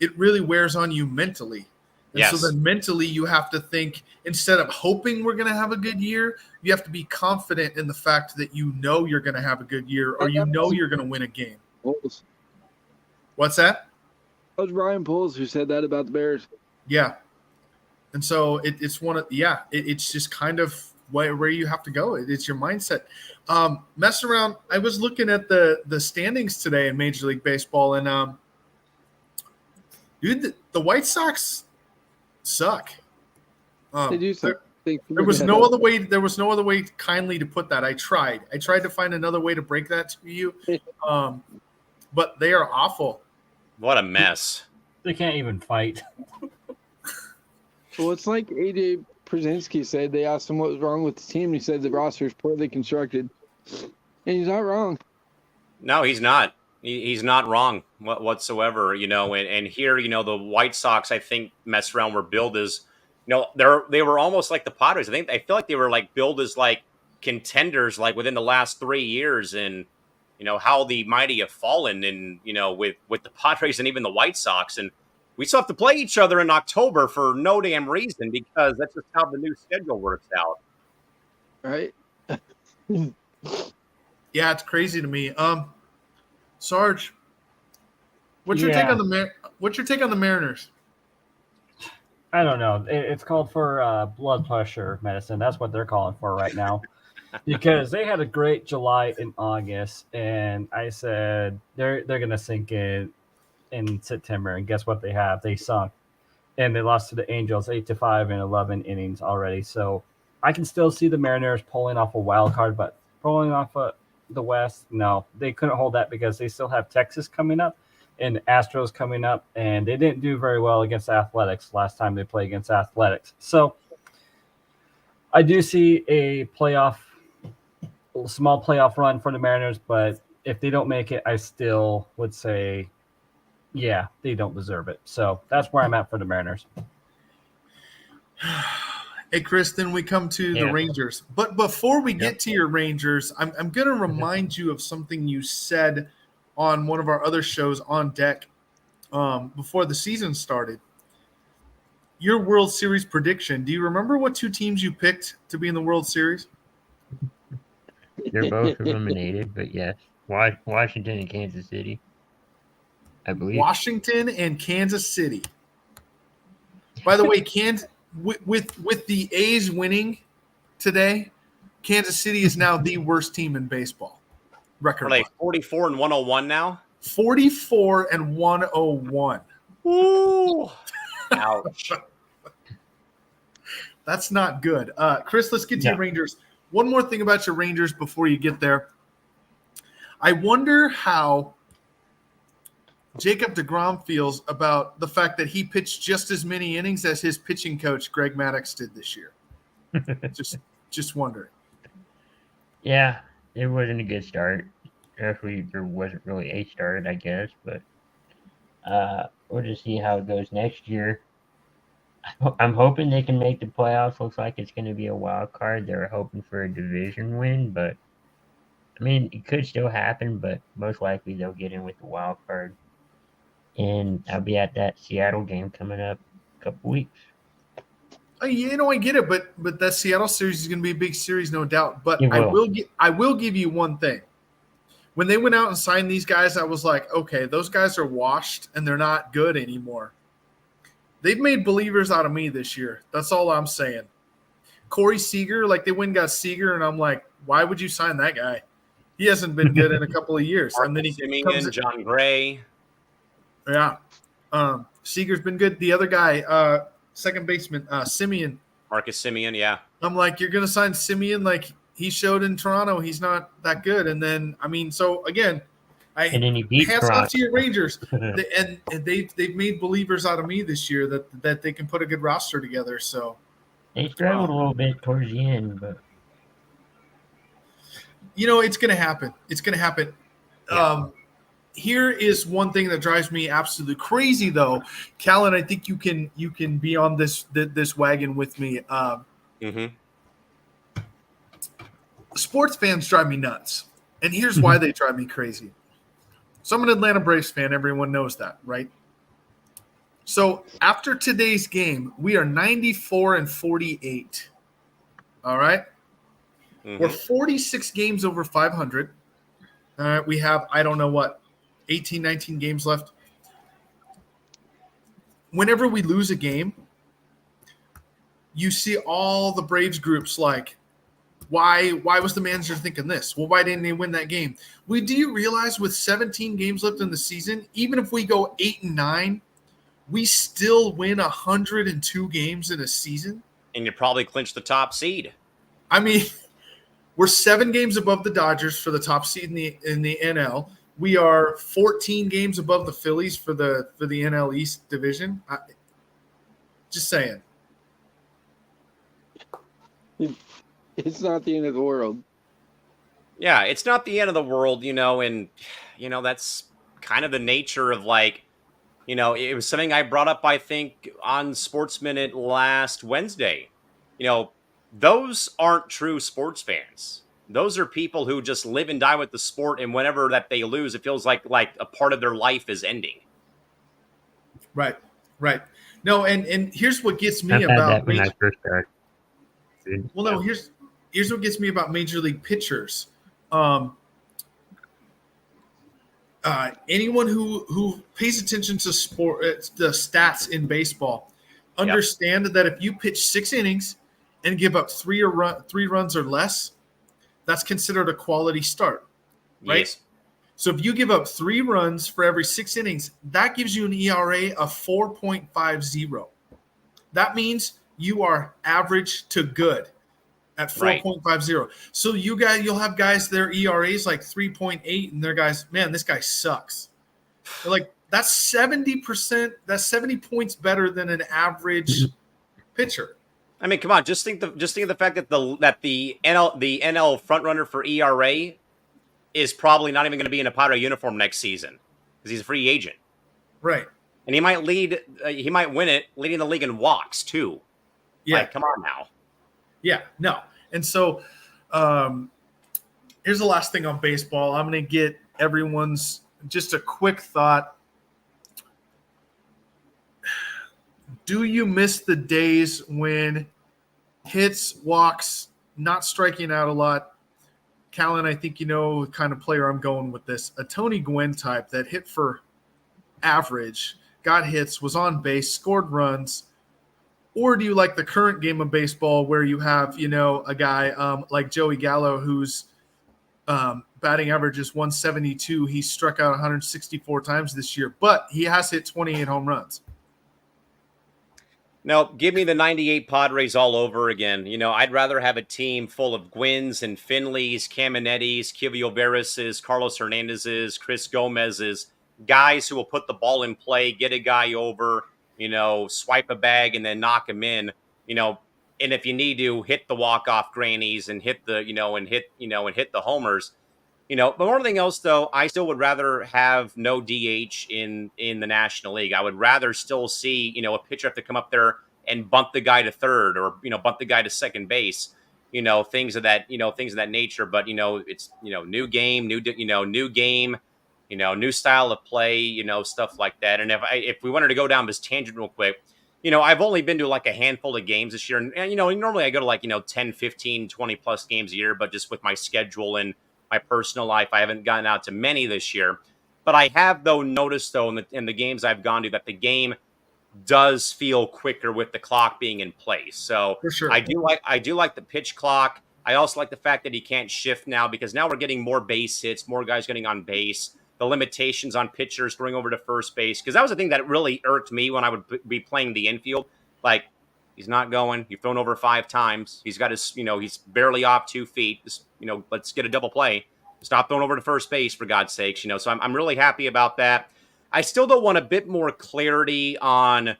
[SPEAKER 1] it really wears on you mentally. And
[SPEAKER 2] yes.
[SPEAKER 1] So then mentally you have to think, instead of hoping we're going to have a good year, you have to be confident in the fact that you're going to have a good year, or you're going to win a game.
[SPEAKER 5] Poles.
[SPEAKER 1] What's that?
[SPEAKER 5] That was Ryan Poles who said that about the Bears.
[SPEAKER 1] Yeah. And so it's just kind of where you have to go. It's your mindset. Mess around. I was looking at the standings today in Major League Baseball, and dude, the White Sox suck.
[SPEAKER 5] They do suck.
[SPEAKER 1] There was no other way. There was no other way kindly to put that. I tried to find another way to break that to you, but they are awful.
[SPEAKER 2] What a mess.
[SPEAKER 3] They can't even fight.
[SPEAKER 5] Well, it's like AJ Przinsky said. They asked him what was wrong with the team, and he said the roster is poorly constructed. And he's not wrong.
[SPEAKER 2] No, he's not. He's not wrong whatsoever, And here, the White Sox, I think, mess around were billed as, they were almost like the Padres. I feel like they were billed as contenders within the last 3 years, and how the mighty have fallen, and with the Padres and even the White Sox, and we still have to play each other in October for no damn reason because that's just how the new schedule works out.
[SPEAKER 5] Right?
[SPEAKER 1] Yeah, it's crazy to me. Sarge, what's your take on the Mariners?
[SPEAKER 3] I don't know. It's called for blood pressure medicine. That's what they're calling for right now. Because they had a great July and August, and I said they're going to sink in September, and guess what they have? They sunk and they lost to the Angels 8-5 in 11 innings already. So I can still see the Mariners pulling off a wild card, but pulling off the West, no, they couldn't hold that because they still have Texas coming up and Astros coming up, and they didn't do very well against Athletics last time they played against Athletics. So I do see a small playoff run for the Mariners, but if they don't make it, I still would say, yeah, they don't deserve it. So that's where I'm at for the Mariners.
[SPEAKER 1] Hey, Chris, then we come to the
[SPEAKER 4] Yeah.
[SPEAKER 1] Rangers. But before we get
[SPEAKER 4] Yep.
[SPEAKER 1] to your Rangers, I'm going to remind you of something you said on one of our other shows on deck before the season started. Your World Series prediction. Do you remember what two teams you picked to be in the World Series?
[SPEAKER 4] They're both eliminated, but yes, Washington and Kansas City, I believe.
[SPEAKER 1] Washington and Kansas City. By the way, with the A's winning today, Kansas City is now the worst team in baseball. Record
[SPEAKER 2] Are they 44 and 101 now?
[SPEAKER 1] 44 and 101.
[SPEAKER 2] Ooh. Ouch.
[SPEAKER 1] That's not good. Chris, let's get to your
[SPEAKER 4] Yeah.
[SPEAKER 1] Rangers. One more thing about your Rangers before you get there. I wonder how Jacob deGrom feels about the fact that he pitched just as many innings as his pitching coach, Greg Maddux, did this year. Just wondering.
[SPEAKER 4] Yeah, it wasn't a good start. Actually, there wasn't really a start, I guess, but we'll just see how it goes next year. I'm hoping they can make the playoffs. Looks like it's going to be a wild card. They're hoping for a division win, but I mean, it could still happen, but most likely they'll get in with the wild card. And I'll be at that Seattle game coming up in a couple weeks.
[SPEAKER 1] I get it, but that Seattle series is going to be a big series, no doubt. But
[SPEAKER 4] It
[SPEAKER 1] I
[SPEAKER 4] will.
[SPEAKER 1] will give you one thing. When they went out and signed these guys, I was like, okay, those guys are washed and they're not good anymore. They've made believers out of me this year. That's all I'm saying. Corey Seager, like they went and got Seager, and I'm like, why would you sign that guy? He hasn't been good in a couple of years. And then he
[SPEAKER 2] Simeon,
[SPEAKER 1] comes in,
[SPEAKER 2] John Gray.
[SPEAKER 1] yeah. Seager's been good. The other guy, second baseman, Simeon.
[SPEAKER 2] Marcus Simeon, yeah.
[SPEAKER 1] I'm like, you're gonna sign Simeon like he showed in Toronto. He's not that good. And then so again,
[SPEAKER 4] And then he beat
[SPEAKER 1] hats off
[SPEAKER 4] Toronto.
[SPEAKER 1] to your Rangers. and they've made believers out of me this year that they can put a good roster together. So
[SPEAKER 4] They struggled a little bit towards the end, but
[SPEAKER 1] it's gonna happen. It's gonna happen.
[SPEAKER 4] Yeah.
[SPEAKER 1] Here is one thing that drives me absolutely crazy, though, Callan. I think you can be on this wagon with me.
[SPEAKER 2] Mm-hmm.
[SPEAKER 1] Sports fans drive me nuts, and here's why they drive me crazy. So I'm an Atlanta Braves fan. Everyone knows that, right? So after today's game, we are 94 and 48. All right?
[SPEAKER 2] Mm-hmm.
[SPEAKER 1] We're 46 games over 500. All right, we have, 18, 19 games left. Whenever we lose a game, you see all the Braves groups like, why was the manager thinking this? Well, why didn't they win that game? Do you realize with 17 games left in the season, even if we go 8-9, we still win 102 games in a season?
[SPEAKER 2] And you probably clinch the top seed.
[SPEAKER 1] I mean, we're 7 games above the Dodgers for the top seed in the NL. We are 14 games above the Phillies for the NL East division. Just saying.
[SPEAKER 5] It's not the end of the world.
[SPEAKER 2] Yeah, it's not the end of the world, and that's kind of the nature of it was something I brought up, I think, on Sports Minute last Wednesday. Those aren't true sports fans. Those are people who just live and die with the sport, and whenever that they lose, it feels like a part of their life is ending.
[SPEAKER 1] Right. No, and here's what gets me
[SPEAKER 4] I've had
[SPEAKER 1] about
[SPEAKER 4] that when I first started.
[SPEAKER 1] well, no, here's what gets me about major league pitchers. Anyone who pays attention to sport, the stats in baseball, understand that if you pitch 6 innings and give up 3 runs or less, that's considered a quality start, right?
[SPEAKER 2] Yes.
[SPEAKER 1] So if you give up 3 runs for every 6 innings, that gives you an ERA of 4.50. That means you are average to good at
[SPEAKER 2] Right.
[SPEAKER 1] 4.50. So you'll have guys, their ERAs like 3.8, and their guys, man, this guy sucks. They're like, that's 70%, that's 70 points better than an average pitcher.
[SPEAKER 2] I mean, come on, just think of the fact that the NL frontrunner for ERA is probably not even going to be in a Padre uniform next season because he's a free agent.
[SPEAKER 1] Right.
[SPEAKER 2] And he might win it, leading the league in walks too.
[SPEAKER 1] Yeah.
[SPEAKER 2] Like, come on now.
[SPEAKER 1] Yeah, no. And so here's the last thing on baseball. I'm going to get everyone's just a quick thought. Do you miss the days when hits, walks, not striking out a lot? Callan, I think you know the kind of player I'm going with this. A Tony Gwynn type that hit for average, got hits, was on base, scored runs. Or do you like the current game of baseball where you have, a guy like Joey Gallo whose batting average is 172. He struck out 164 times this year, but he has hit 28 home runs.
[SPEAKER 2] No, give me the 98 Padres all over again. I'd rather have a team full of Gwynns and Finleys, Caminettis, Kivio Veras, Carlos Hernandez's, Chris Gomez's, guys who will put the ball in play, get a guy over, swipe a bag and then knock him in, and if you need to, hit the walk-off grannies and hit the, hit the homers. But more than anything else, though, I still would rather have no DH in the National League. I would rather still see, a pitcher have to come up there and bunt the guy to third or, bunt the guy to second base, things of that nature. But, it's, new game, new game, new style of play, stuff like that. And if we wanted to go down this tangent real quick, I've only been to like a handful of games this year. And normally I go to like, 10, 15, 20 plus games a year, but just with my schedule and my personal life, I haven't gotten out to many this year. But I have, though, noticed, though, in the games I've gone to, that the game does feel quicker with the clock being in place. So
[SPEAKER 1] For sure.
[SPEAKER 2] I do like the pitch clock. I also like the fact that he can't shift now because now we're getting more base hits, more guys getting on base. The limitations on pitchers going over to first base, because that was the thing that really irked me when I would be playing the infield. Like, he's not going. You've thrown over 5 times. He's got his, he's barely off 2 feet. Just, let's get a double play. Stop throwing over to first base, for God's sakes. So I'm really happy about that. I still don't want a bit more clarity on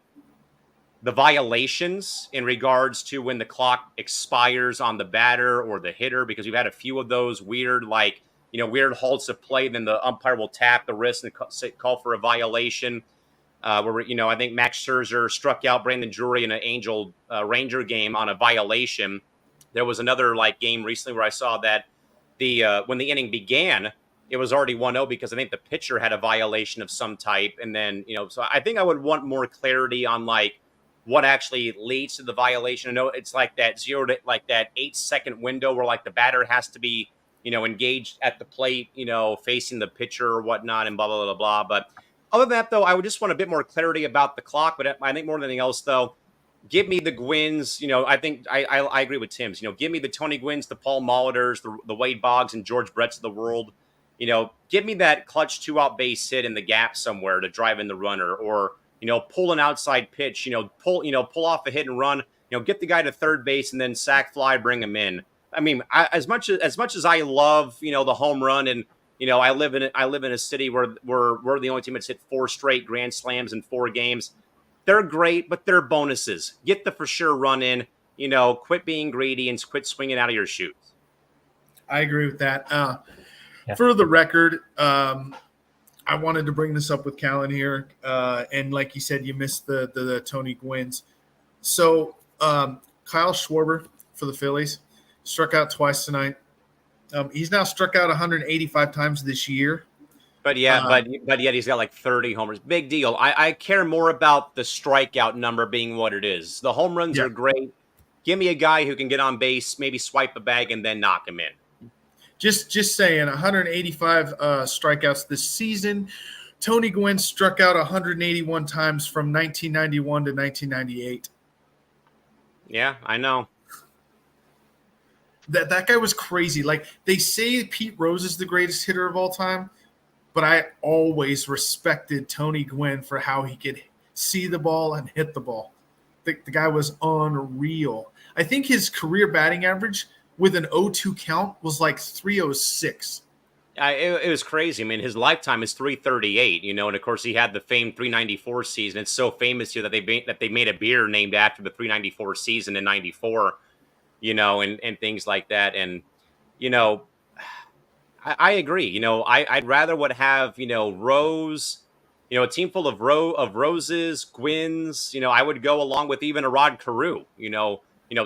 [SPEAKER 2] the violations in regards to when the clock expires on the batter or the hitter, because we've had a few of those weird, weird halts of play. Then the umpire will tap the wrist and call for a violation. Where I think Max Scherzer struck out Brandon Drury in an Angel Ranger game on a violation. There was another game recently where I saw that when the inning began, it was already 1-0 because I think the pitcher had a violation of some type. And then so I think I would want more clarity on what actually leads to the violation. I know it's like that 8-second window where the batter has to be engaged at the plate, facing the pitcher or whatnot, and blah blah blah blah. But other than that, though, I would just want a bit more clarity about the clock. But I think more than anything else, though, give me the Gwynns. I think I agree with Tim's. Give me the Tony Gwynns, the Paul Molliters, the Wade Boggs, and George Bretts of the world. Give me that clutch 2-out base hit in the gap somewhere to drive in the runner, or pull an outside pitch. Pull off a hit and run. Get the guy to third base and then sack fly, bring him in. I mean, as much as I love the home run, and I live in a city where we're the only team that's hit 4 straight grand slams in 4 games. They're great, but they're bonuses. Get the for sure run in. Quit being greedy and quit swinging out of your shoes.
[SPEAKER 1] I agree with that. For the record, I wanted to bring this up with Callan here, and like you said, you missed the Tony Gwynns. So Kyle Schwarber for the Phillies struck out twice tonight. He's now struck out 185 times this year.
[SPEAKER 2] But yeah, but yet he's got 30 homers. Big deal. I care more about the strikeout number being what it is. The home runs are great. Give me a guy who can get on base, maybe swipe a bag, and then knock him in.
[SPEAKER 1] Just saying, 185 strikeouts this season. Tony Gwynn struck out 181 times from 1991 to 1998.
[SPEAKER 2] Yeah, I know.
[SPEAKER 1] That guy was crazy. They say Pete Rose is the greatest hitter of all time, but I always respected Tony Gwynn for how he could see the ball and hit the ball. the guy was unreal. I think his career batting average with an 0-2 count was like 306.
[SPEAKER 2] It was crazy. I mean, his lifetime is 338, and of course he had the famed 394 season. It's so famous here that they made a beer named after the 394 season in '94, and things like that. And I agree. I'd rather would have Rose, a team full of Roses, Gwynns. I would go along with even a Rod Carew.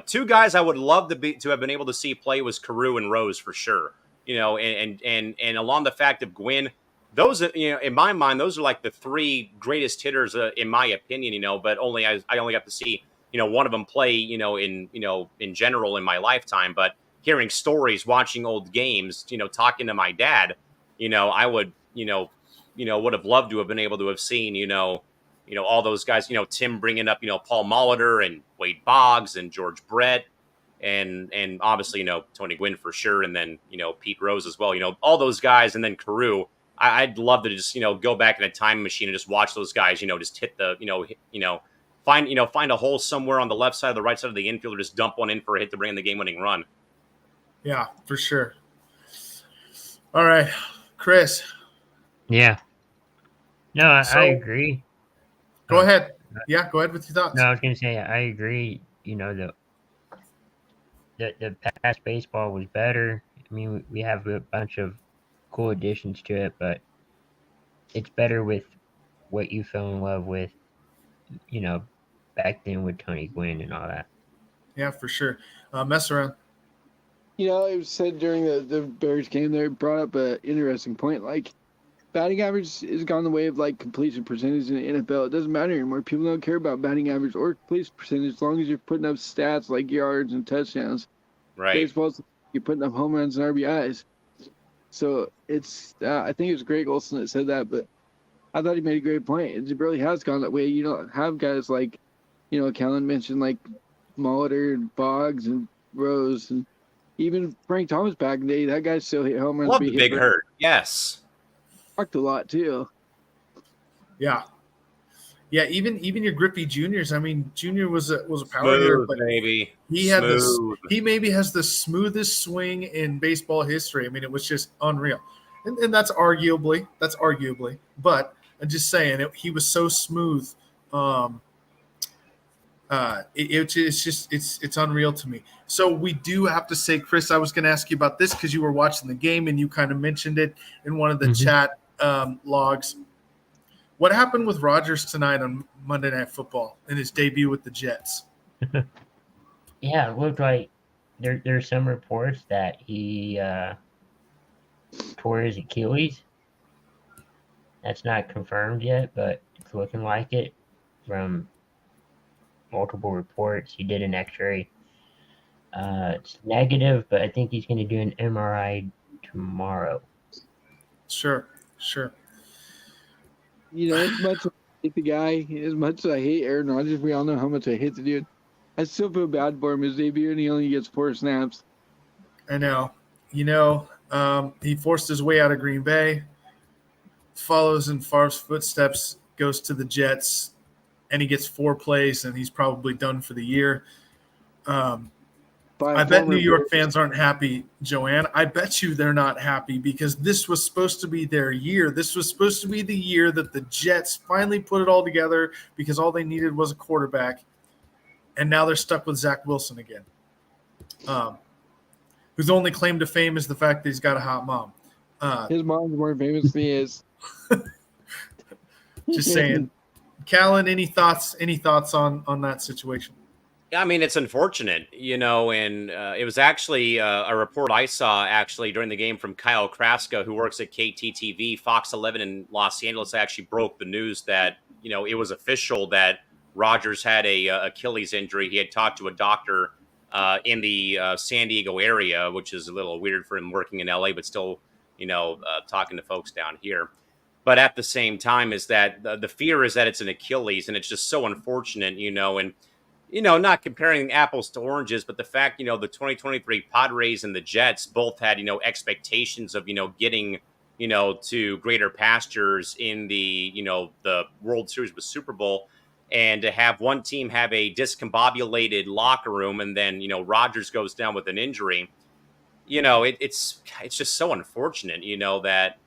[SPEAKER 2] Two guys I would love to have been able to see play was Carew and Rose for sure. And along the fact of Gwynn, those in my mind, those are like the three greatest hitters in my opinion. But I only got to see one of them play in general in my lifetime. But hearing stories, watching old games, talking to my dad, I would would have loved to have been able to have seen all those guys. Tim bringing up Paul Molitor and Wade Boggs and George Brett. And obviously, Tony Gwynn for sure. And then, Pete Rose as well, all those guys. And then Carew, I'd love to just, go back in a time machine and just watch those guys, just hit the, find a hole somewhere on the left side or the right side of the infield or just dump one in for a hit to bring in the game winning run.
[SPEAKER 1] Yeah, for sure. All right, Chris.
[SPEAKER 4] Yeah. No, I agree.
[SPEAKER 1] Go ahead. Yeah, go ahead with your thoughts.
[SPEAKER 4] No, I was going to say, I agree, the past baseball was better. I mean, we have a bunch of cool additions to it, but it's better with what you fell in love with, back then with Tony Gwynn and all that.
[SPEAKER 1] Yeah, for sure. Mess around.
[SPEAKER 5] It was said during the Bears game, they brought up an interesting point. Like, batting average has gone the way of, like, completion percentage in the NFL. It doesn't matter anymore. People don't care about batting average or completion percentage as long as you're putting up stats like yards and touchdowns.
[SPEAKER 2] Right.
[SPEAKER 5] Baseball's you're putting up home runs and RBIs. So it's I think it was Greg Olson that said that, but I thought he made a great point. It really has gone that way. You don't have guys like, Callan mentioned, like Molitor and Boggs and Rose and even Frank Thomas back in the day. That guy still hit home runs.
[SPEAKER 2] Love the Big Hurt. Yes.
[SPEAKER 5] Talked a lot too.
[SPEAKER 1] Yeah. Yeah, even your Griffey Juniors. I mean, Junior was a power hitter, but
[SPEAKER 2] maybe
[SPEAKER 1] he maybe has the smoothest swing in baseball history. I mean, it was just unreal, and that's arguably. But I'm just saying, he was so smooth. It's unreal to me. So we do have to say, Chris, I was going to ask you about this because you were watching the game and you kind of mentioned it in one of the chat logs. What happened with Rodgers tonight on Monday Night Football in his debut with the Jets?
[SPEAKER 4] Yeah, it looked like there's some reports that he tore his Achilles. That's not confirmed yet, but it's looking like it from multiple reports. He did an X-ray. It's negative, but I think he's going to do an MRI tomorrow.
[SPEAKER 1] Sure.
[SPEAKER 5] As much as I hate the guy, as much as I hate Aaron Rodgers, we all know how much I hate the dude. I still feel bad for him. His debut, and he only gets 4 snaps.
[SPEAKER 1] I know. He forced his way out of Green Bay, follows in Favre's footsteps, goes to the Jets, and he gets 4 plays, and he's probably done for the year. I bet New York fans aren't happy, Joanne. I bet you they're not happy because this was supposed to be their year. This was supposed to be the year that the Jets finally put it all together because all they needed was a quarterback. And now they're stuck with Zach Wilson again, whose only claim to fame is the fact that he's got a hot mom.
[SPEAKER 5] His mom's more famous than he is.
[SPEAKER 1] Just saying. Callan, any thoughts on that situation?
[SPEAKER 2] I mean, it's unfortunate, and it was actually a report I saw actually during the game from Kyle Kraska, who works at KTTV, Fox 11 in Los Angeles, actually broke the news that, it was official that Rodgers had a Achilles injury. He had talked to a doctor in the San Diego area, which is a little weird for him working in LA, but still, talking to folks down here. But at the same time is that the fear is that it's an Achilles, and it's just so unfortunate, and not comparing apples to oranges, but the fact, the 2023 Padres and the Jets both had, expectations of, getting, to greater pastures in the, the World Series with Super Bowl. And to have one team have a discombobulated locker room, and then Rodgers goes down with an injury, it's just so unfortunate, that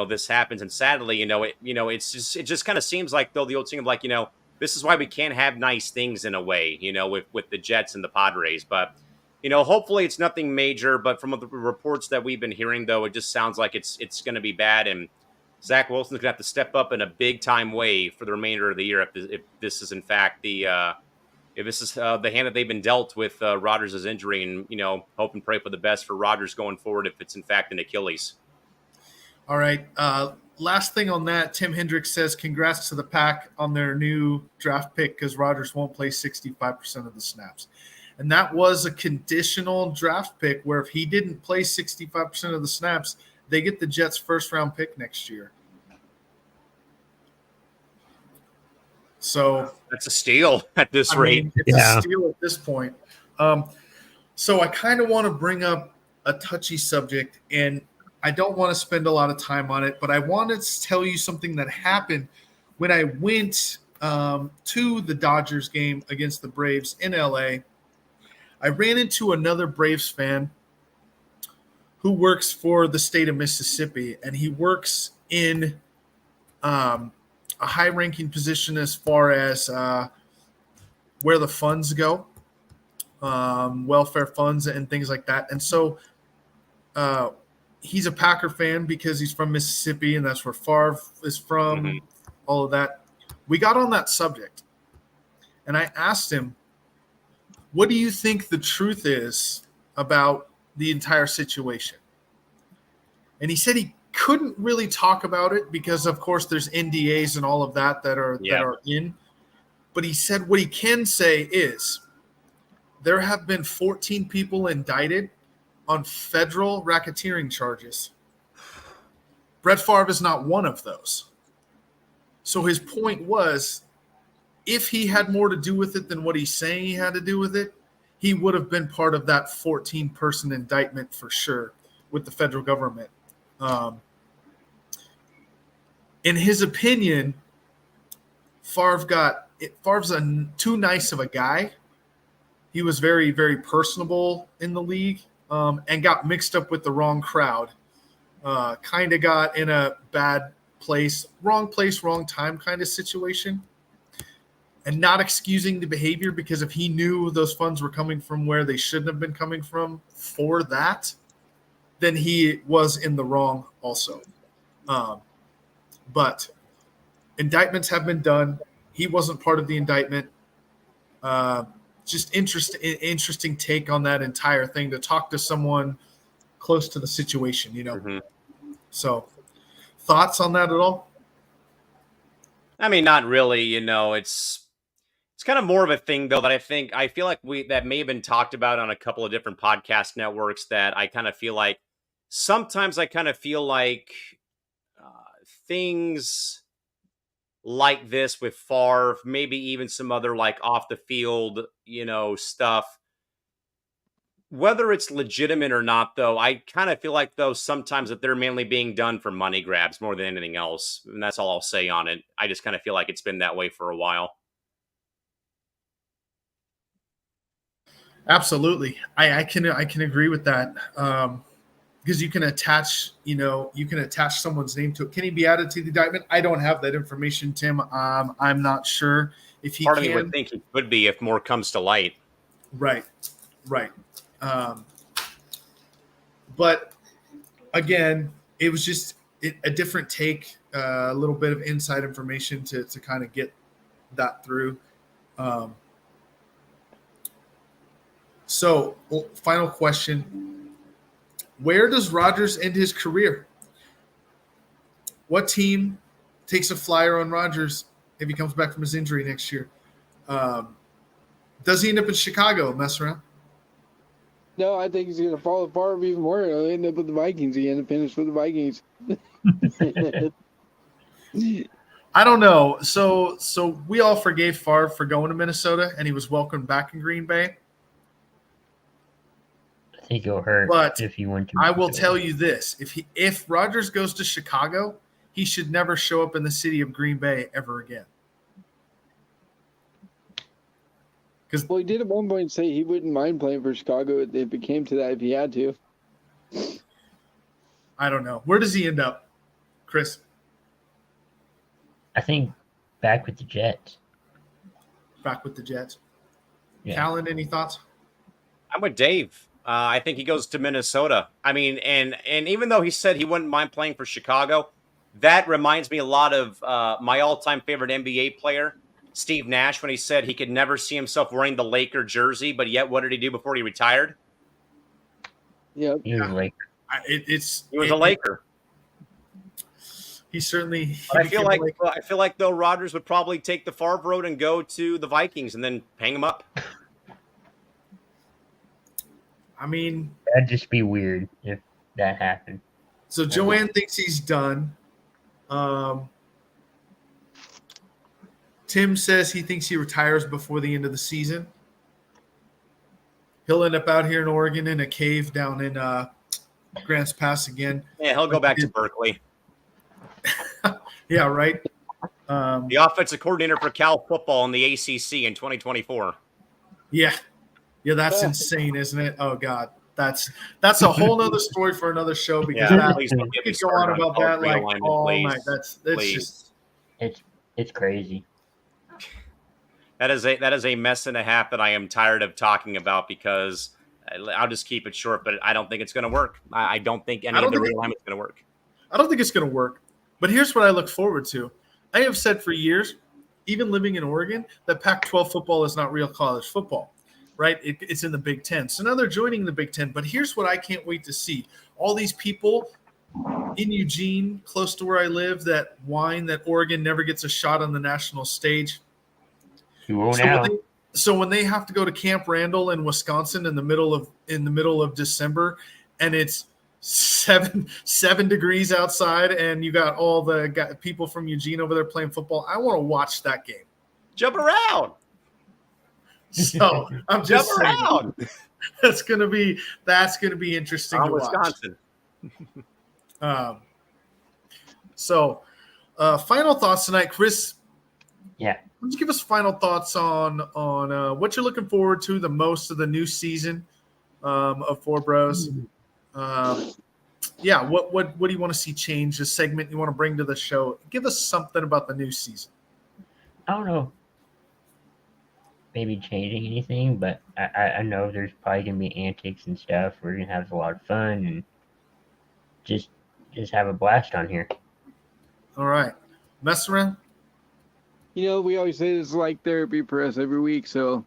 [SPEAKER 2] this happens. And sadly, it just kind of seems like, though, the old thing of like, this is why we can't have nice things in a way, with the Jets and the Padres. But hopefully it's nothing major. But from the reports that we've been hearing, though, it just sounds like it's going to be bad. And Zach Wilson's going to have to step up in a big time way for the remainder of the year if this is in fact the hand that they've been dealt with Rodgers' injury, and hope and pray for the best for Rodgers going forward if it's in fact an Achilles.
[SPEAKER 1] All right. Last thing on that, Tim Hendricks says, congrats to the Pack on their new draft pick because Rodgers won't play 65% of the snaps. And that was a conditional draft pick where if he didn't play 65% of the snaps, they get the Jets' first-round pick next year. So
[SPEAKER 2] that's a steal at this rate.
[SPEAKER 1] It's a steal at this point. So I kind of want to bring up a touchy subject, and I don't want to spend a lot of time on it, but I wanted to tell you something that happened when I went to the Dodgers game against the Braves in LA. I ran into another Braves fan who works for the state of Mississippi, and he works in a high-ranking position as far as where the funds go, welfare funds and things like that. And so he's a Packer fan because he's from Mississippi, and that's where Favre is from, all of that. We got on that subject, and I asked him, what do you think the truth is about the entire situation? And he said he couldn't really talk about it because, of course, there's NDAs and all of that that are in. But he said what he can say is there have been 14 people indicted on federal racketeering charges. Brett Favre is not one of those. So his point was, if he had more to do with it than what he's saying he had to do with it, he would have been part of that 14-person indictment for sure with the federal government. In his opinion, Favre's too nice of a guy. He was very, very personable in the league and got mixed up with the wrong crowd. Kind of got in a bad place, wrong time kind of situation. And not excusing the behavior, because if he knew those funds were coming from where they shouldn't have been coming from for that, then he was in the wrong also. But indictments have been done. He wasn't part of the indictment. Just interesting take on that entire thing, to talk to someone close to the situation, So thoughts on that at all?
[SPEAKER 2] I mean, not really, it's kind of more of a thing, though, that I feel like that may have been talked about on a couple of different podcast networks, that I kind of feel like sometimes things like this with Favre, maybe even some other like off the field, stuff, whether it's legitimate or not, though, I kind of feel like, though, sometimes that they're mainly being done for money grabs more than anything else. And that's all I'll say on it. I just kind of feel like it's been that way for a while.
[SPEAKER 1] Absolutely. I can agree with that. Because you can attach someone's name to it. Can he be added to the indictment? I don't have that information, Tim. I'm not sure if he can.
[SPEAKER 2] Part of me would think he could be if more comes to light.
[SPEAKER 1] Right. But again, it was just a different take, a little bit of inside information to kind of get that through. So, final question. Where does Rodgers end his career? What team takes a flyer on Rodgers if he comes back from his injury next year? Does he end up in Chicago, mess around?
[SPEAKER 5] No, I think he's going to fall apart even more. He'll end up with the Vikings. He end up finished with the Vikings.
[SPEAKER 1] I don't know. So we all forgave Favre for going to Minnesota, and he was welcomed back in Green Bay.
[SPEAKER 4] I think he'll hurt
[SPEAKER 1] but
[SPEAKER 4] if he went to.
[SPEAKER 1] I will tell you this: if Rodgers goes to Chicago, he should never show up in the city of Green Bay ever again.
[SPEAKER 5] Well, he did at one point say he wouldn't mind playing for Chicago if it came to that if he had to.
[SPEAKER 1] I don't know. Where does he end up, Chris?
[SPEAKER 4] I think back with the Jets.
[SPEAKER 1] Back with the Jets.
[SPEAKER 4] Yeah.
[SPEAKER 1] Callan, any thoughts?
[SPEAKER 2] I'm with Dave. I think he goes to Minnesota. I mean, and even though he said he wouldn't mind playing for Chicago, that reminds me a lot of my all-time favorite NBA player, Steve Nash, when he said he could never see himself wearing the Laker jersey, but yet what did he do before he retired?
[SPEAKER 5] Yep.
[SPEAKER 4] He was like,
[SPEAKER 2] He was a Laker.
[SPEAKER 1] He certainly.
[SPEAKER 2] But I feel like though Rodgers would probably take the Favre road and go to the Vikings and then hang him up.
[SPEAKER 1] I mean,
[SPEAKER 4] that'd just be weird if that happened.
[SPEAKER 1] so Joanne thinks he's done. Tim says he thinks he retires before the end of the season. He'll end up out here in Oregon in a cave down in Grants Pass again.
[SPEAKER 2] Yeah, he'll go back to Berkeley.
[SPEAKER 1] Yeah, right.
[SPEAKER 2] The offensive coordinator for Cal football in the ACC in 2024.
[SPEAKER 1] Yeah, that's insane, isn't it? Oh God, that's a whole nother story for another show because we could go on about that like all night. That's just
[SPEAKER 4] it's crazy.
[SPEAKER 2] That is a mess and a half that I am tired of talking about because I'll just keep it short. But I don't think it's going to work. I don't think any of the realignment is going to work.
[SPEAKER 1] I don't think it's going to work. But here's what I look forward to. I have said for years, even living in Oregon, that Pac-12 football is not real college football, right? It's in the Big Ten. So now they're joining the Big Ten. But here's what I can't wait to see. All these people in Eugene, close to where I live, that whine that Oregon never gets a shot on the national stage. So when they have to go to Camp Randall in Wisconsin in the middle of December, and it's 7 degrees outside, and you got all the people from Eugene over there playing football, I want to watch that game.
[SPEAKER 2] Jump around.
[SPEAKER 1] So I'm just
[SPEAKER 2] jump around.
[SPEAKER 1] That's gonna be interesting to
[SPEAKER 2] Wisconsin.
[SPEAKER 1] Watch. So final thoughts tonight, Chris.
[SPEAKER 4] Yeah.
[SPEAKER 1] Why don't you give us final thoughts on what you're looking forward to the most of the new season of Four Bros? What do you want to see change? A segment you want to bring to the show? Give us something about the new season.
[SPEAKER 4] I don't know. Maybe changing anything, but I know there's probably gonna be antics and stuff. We're gonna have a lot of fun and just have a blast on here.
[SPEAKER 1] All right, mess around.
[SPEAKER 5] We always say this is like therapy for us every week, so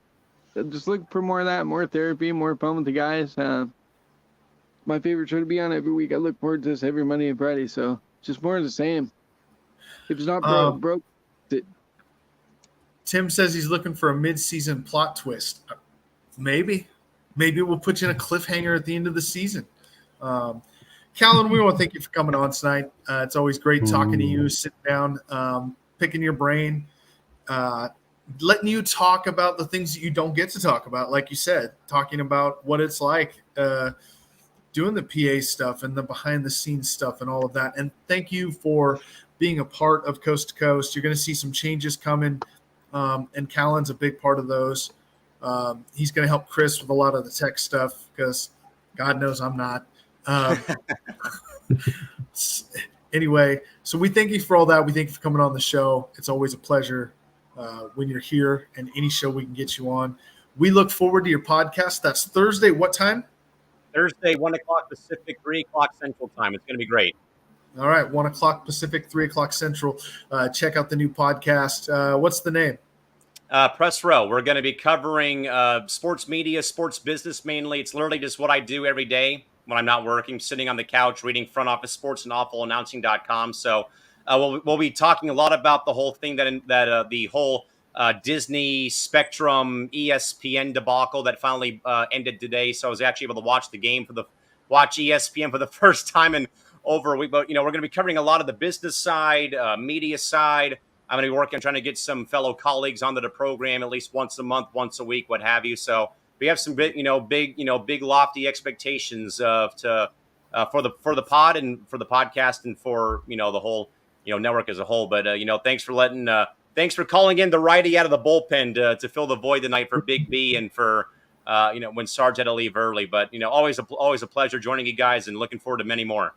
[SPEAKER 5] just look for more of that, more therapy, more fun with the guys. My favorite show to be on every week. I look forward to this every Monday and Friday, so just more of the same. If it's not broke, it.
[SPEAKER 1] Tim says he's looking for a mid-season plot twist. Maybe we'll put you in a cliffhanger at the end of the season. Callan, we want to thank you for coming on tonight. It's always great talking to you, sitting down, picking your brain, letting you talk about the things that you don't get to talk about, like you said, talking about what it's like doing the PA stuff and the behind-the-scenes stuff and all of that. And thank you for being a part of Coast to Coast. You're going to see some changes coming. And Callan's a big part of those. He's going to help Chris with a lot of the tech stuff because God knows I'm not. Anyway, so we thank you for all that. We thank you for coming on the show. It's always a pleasure when you're here, and any show we can get you on. We look forward to your podcast. That's Thursday. What time?
[SPEAKER 2] Thursday, 1 o'clock Pacific, 3 o'clock Central Time. It's going to be great.
[SPEAKER 1] All right, 1 o'clock Pacific, 3 o'clock Central. Check out the new podcast. What's the name?
[SPEAKER 2] Press Row. We're going to be covering sports media, sports business mainly. It's literally just what I do every day when I'm not working, sitting on the couch, reading front office sports and awfulannouncing.com. So we'll be talking a lot about the whole thing that the whole Disney Spectrum ESPN debacle that finally ended today. So I was actually able to watch the game watch ESPN for the first time in over a week. But we're going to be covering a lot of the business side, media side. I'm going to be working on trying to get some fellow colleagues onto the program at least once a month, once a week, what have you. So we have some big lofty expectations for the pod and for the podcast and for the whole network as a whole. But thanks for letting thanks for calling in the righty out of the bullpen to fill the void tonight for Big B and for when Sarge had to leave early. But always a pleasure joining you guys, and looking forward to many more.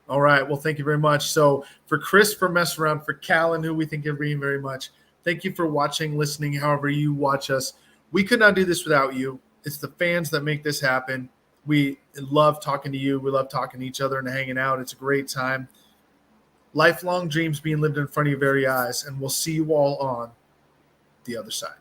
[SPEAKER 1] All right. Well, thank you very much. So for Chris, for messing around, for Callan, who we think you're being very much, thank you for watching, listening, however you watch us. We could not do this without you. It's the fans that make this happen. We love talking to you. We love talking to each other and hanging out. It's a great time. Lifelong dreams being lived in front of your very eyes, and we'll see you all on the other side.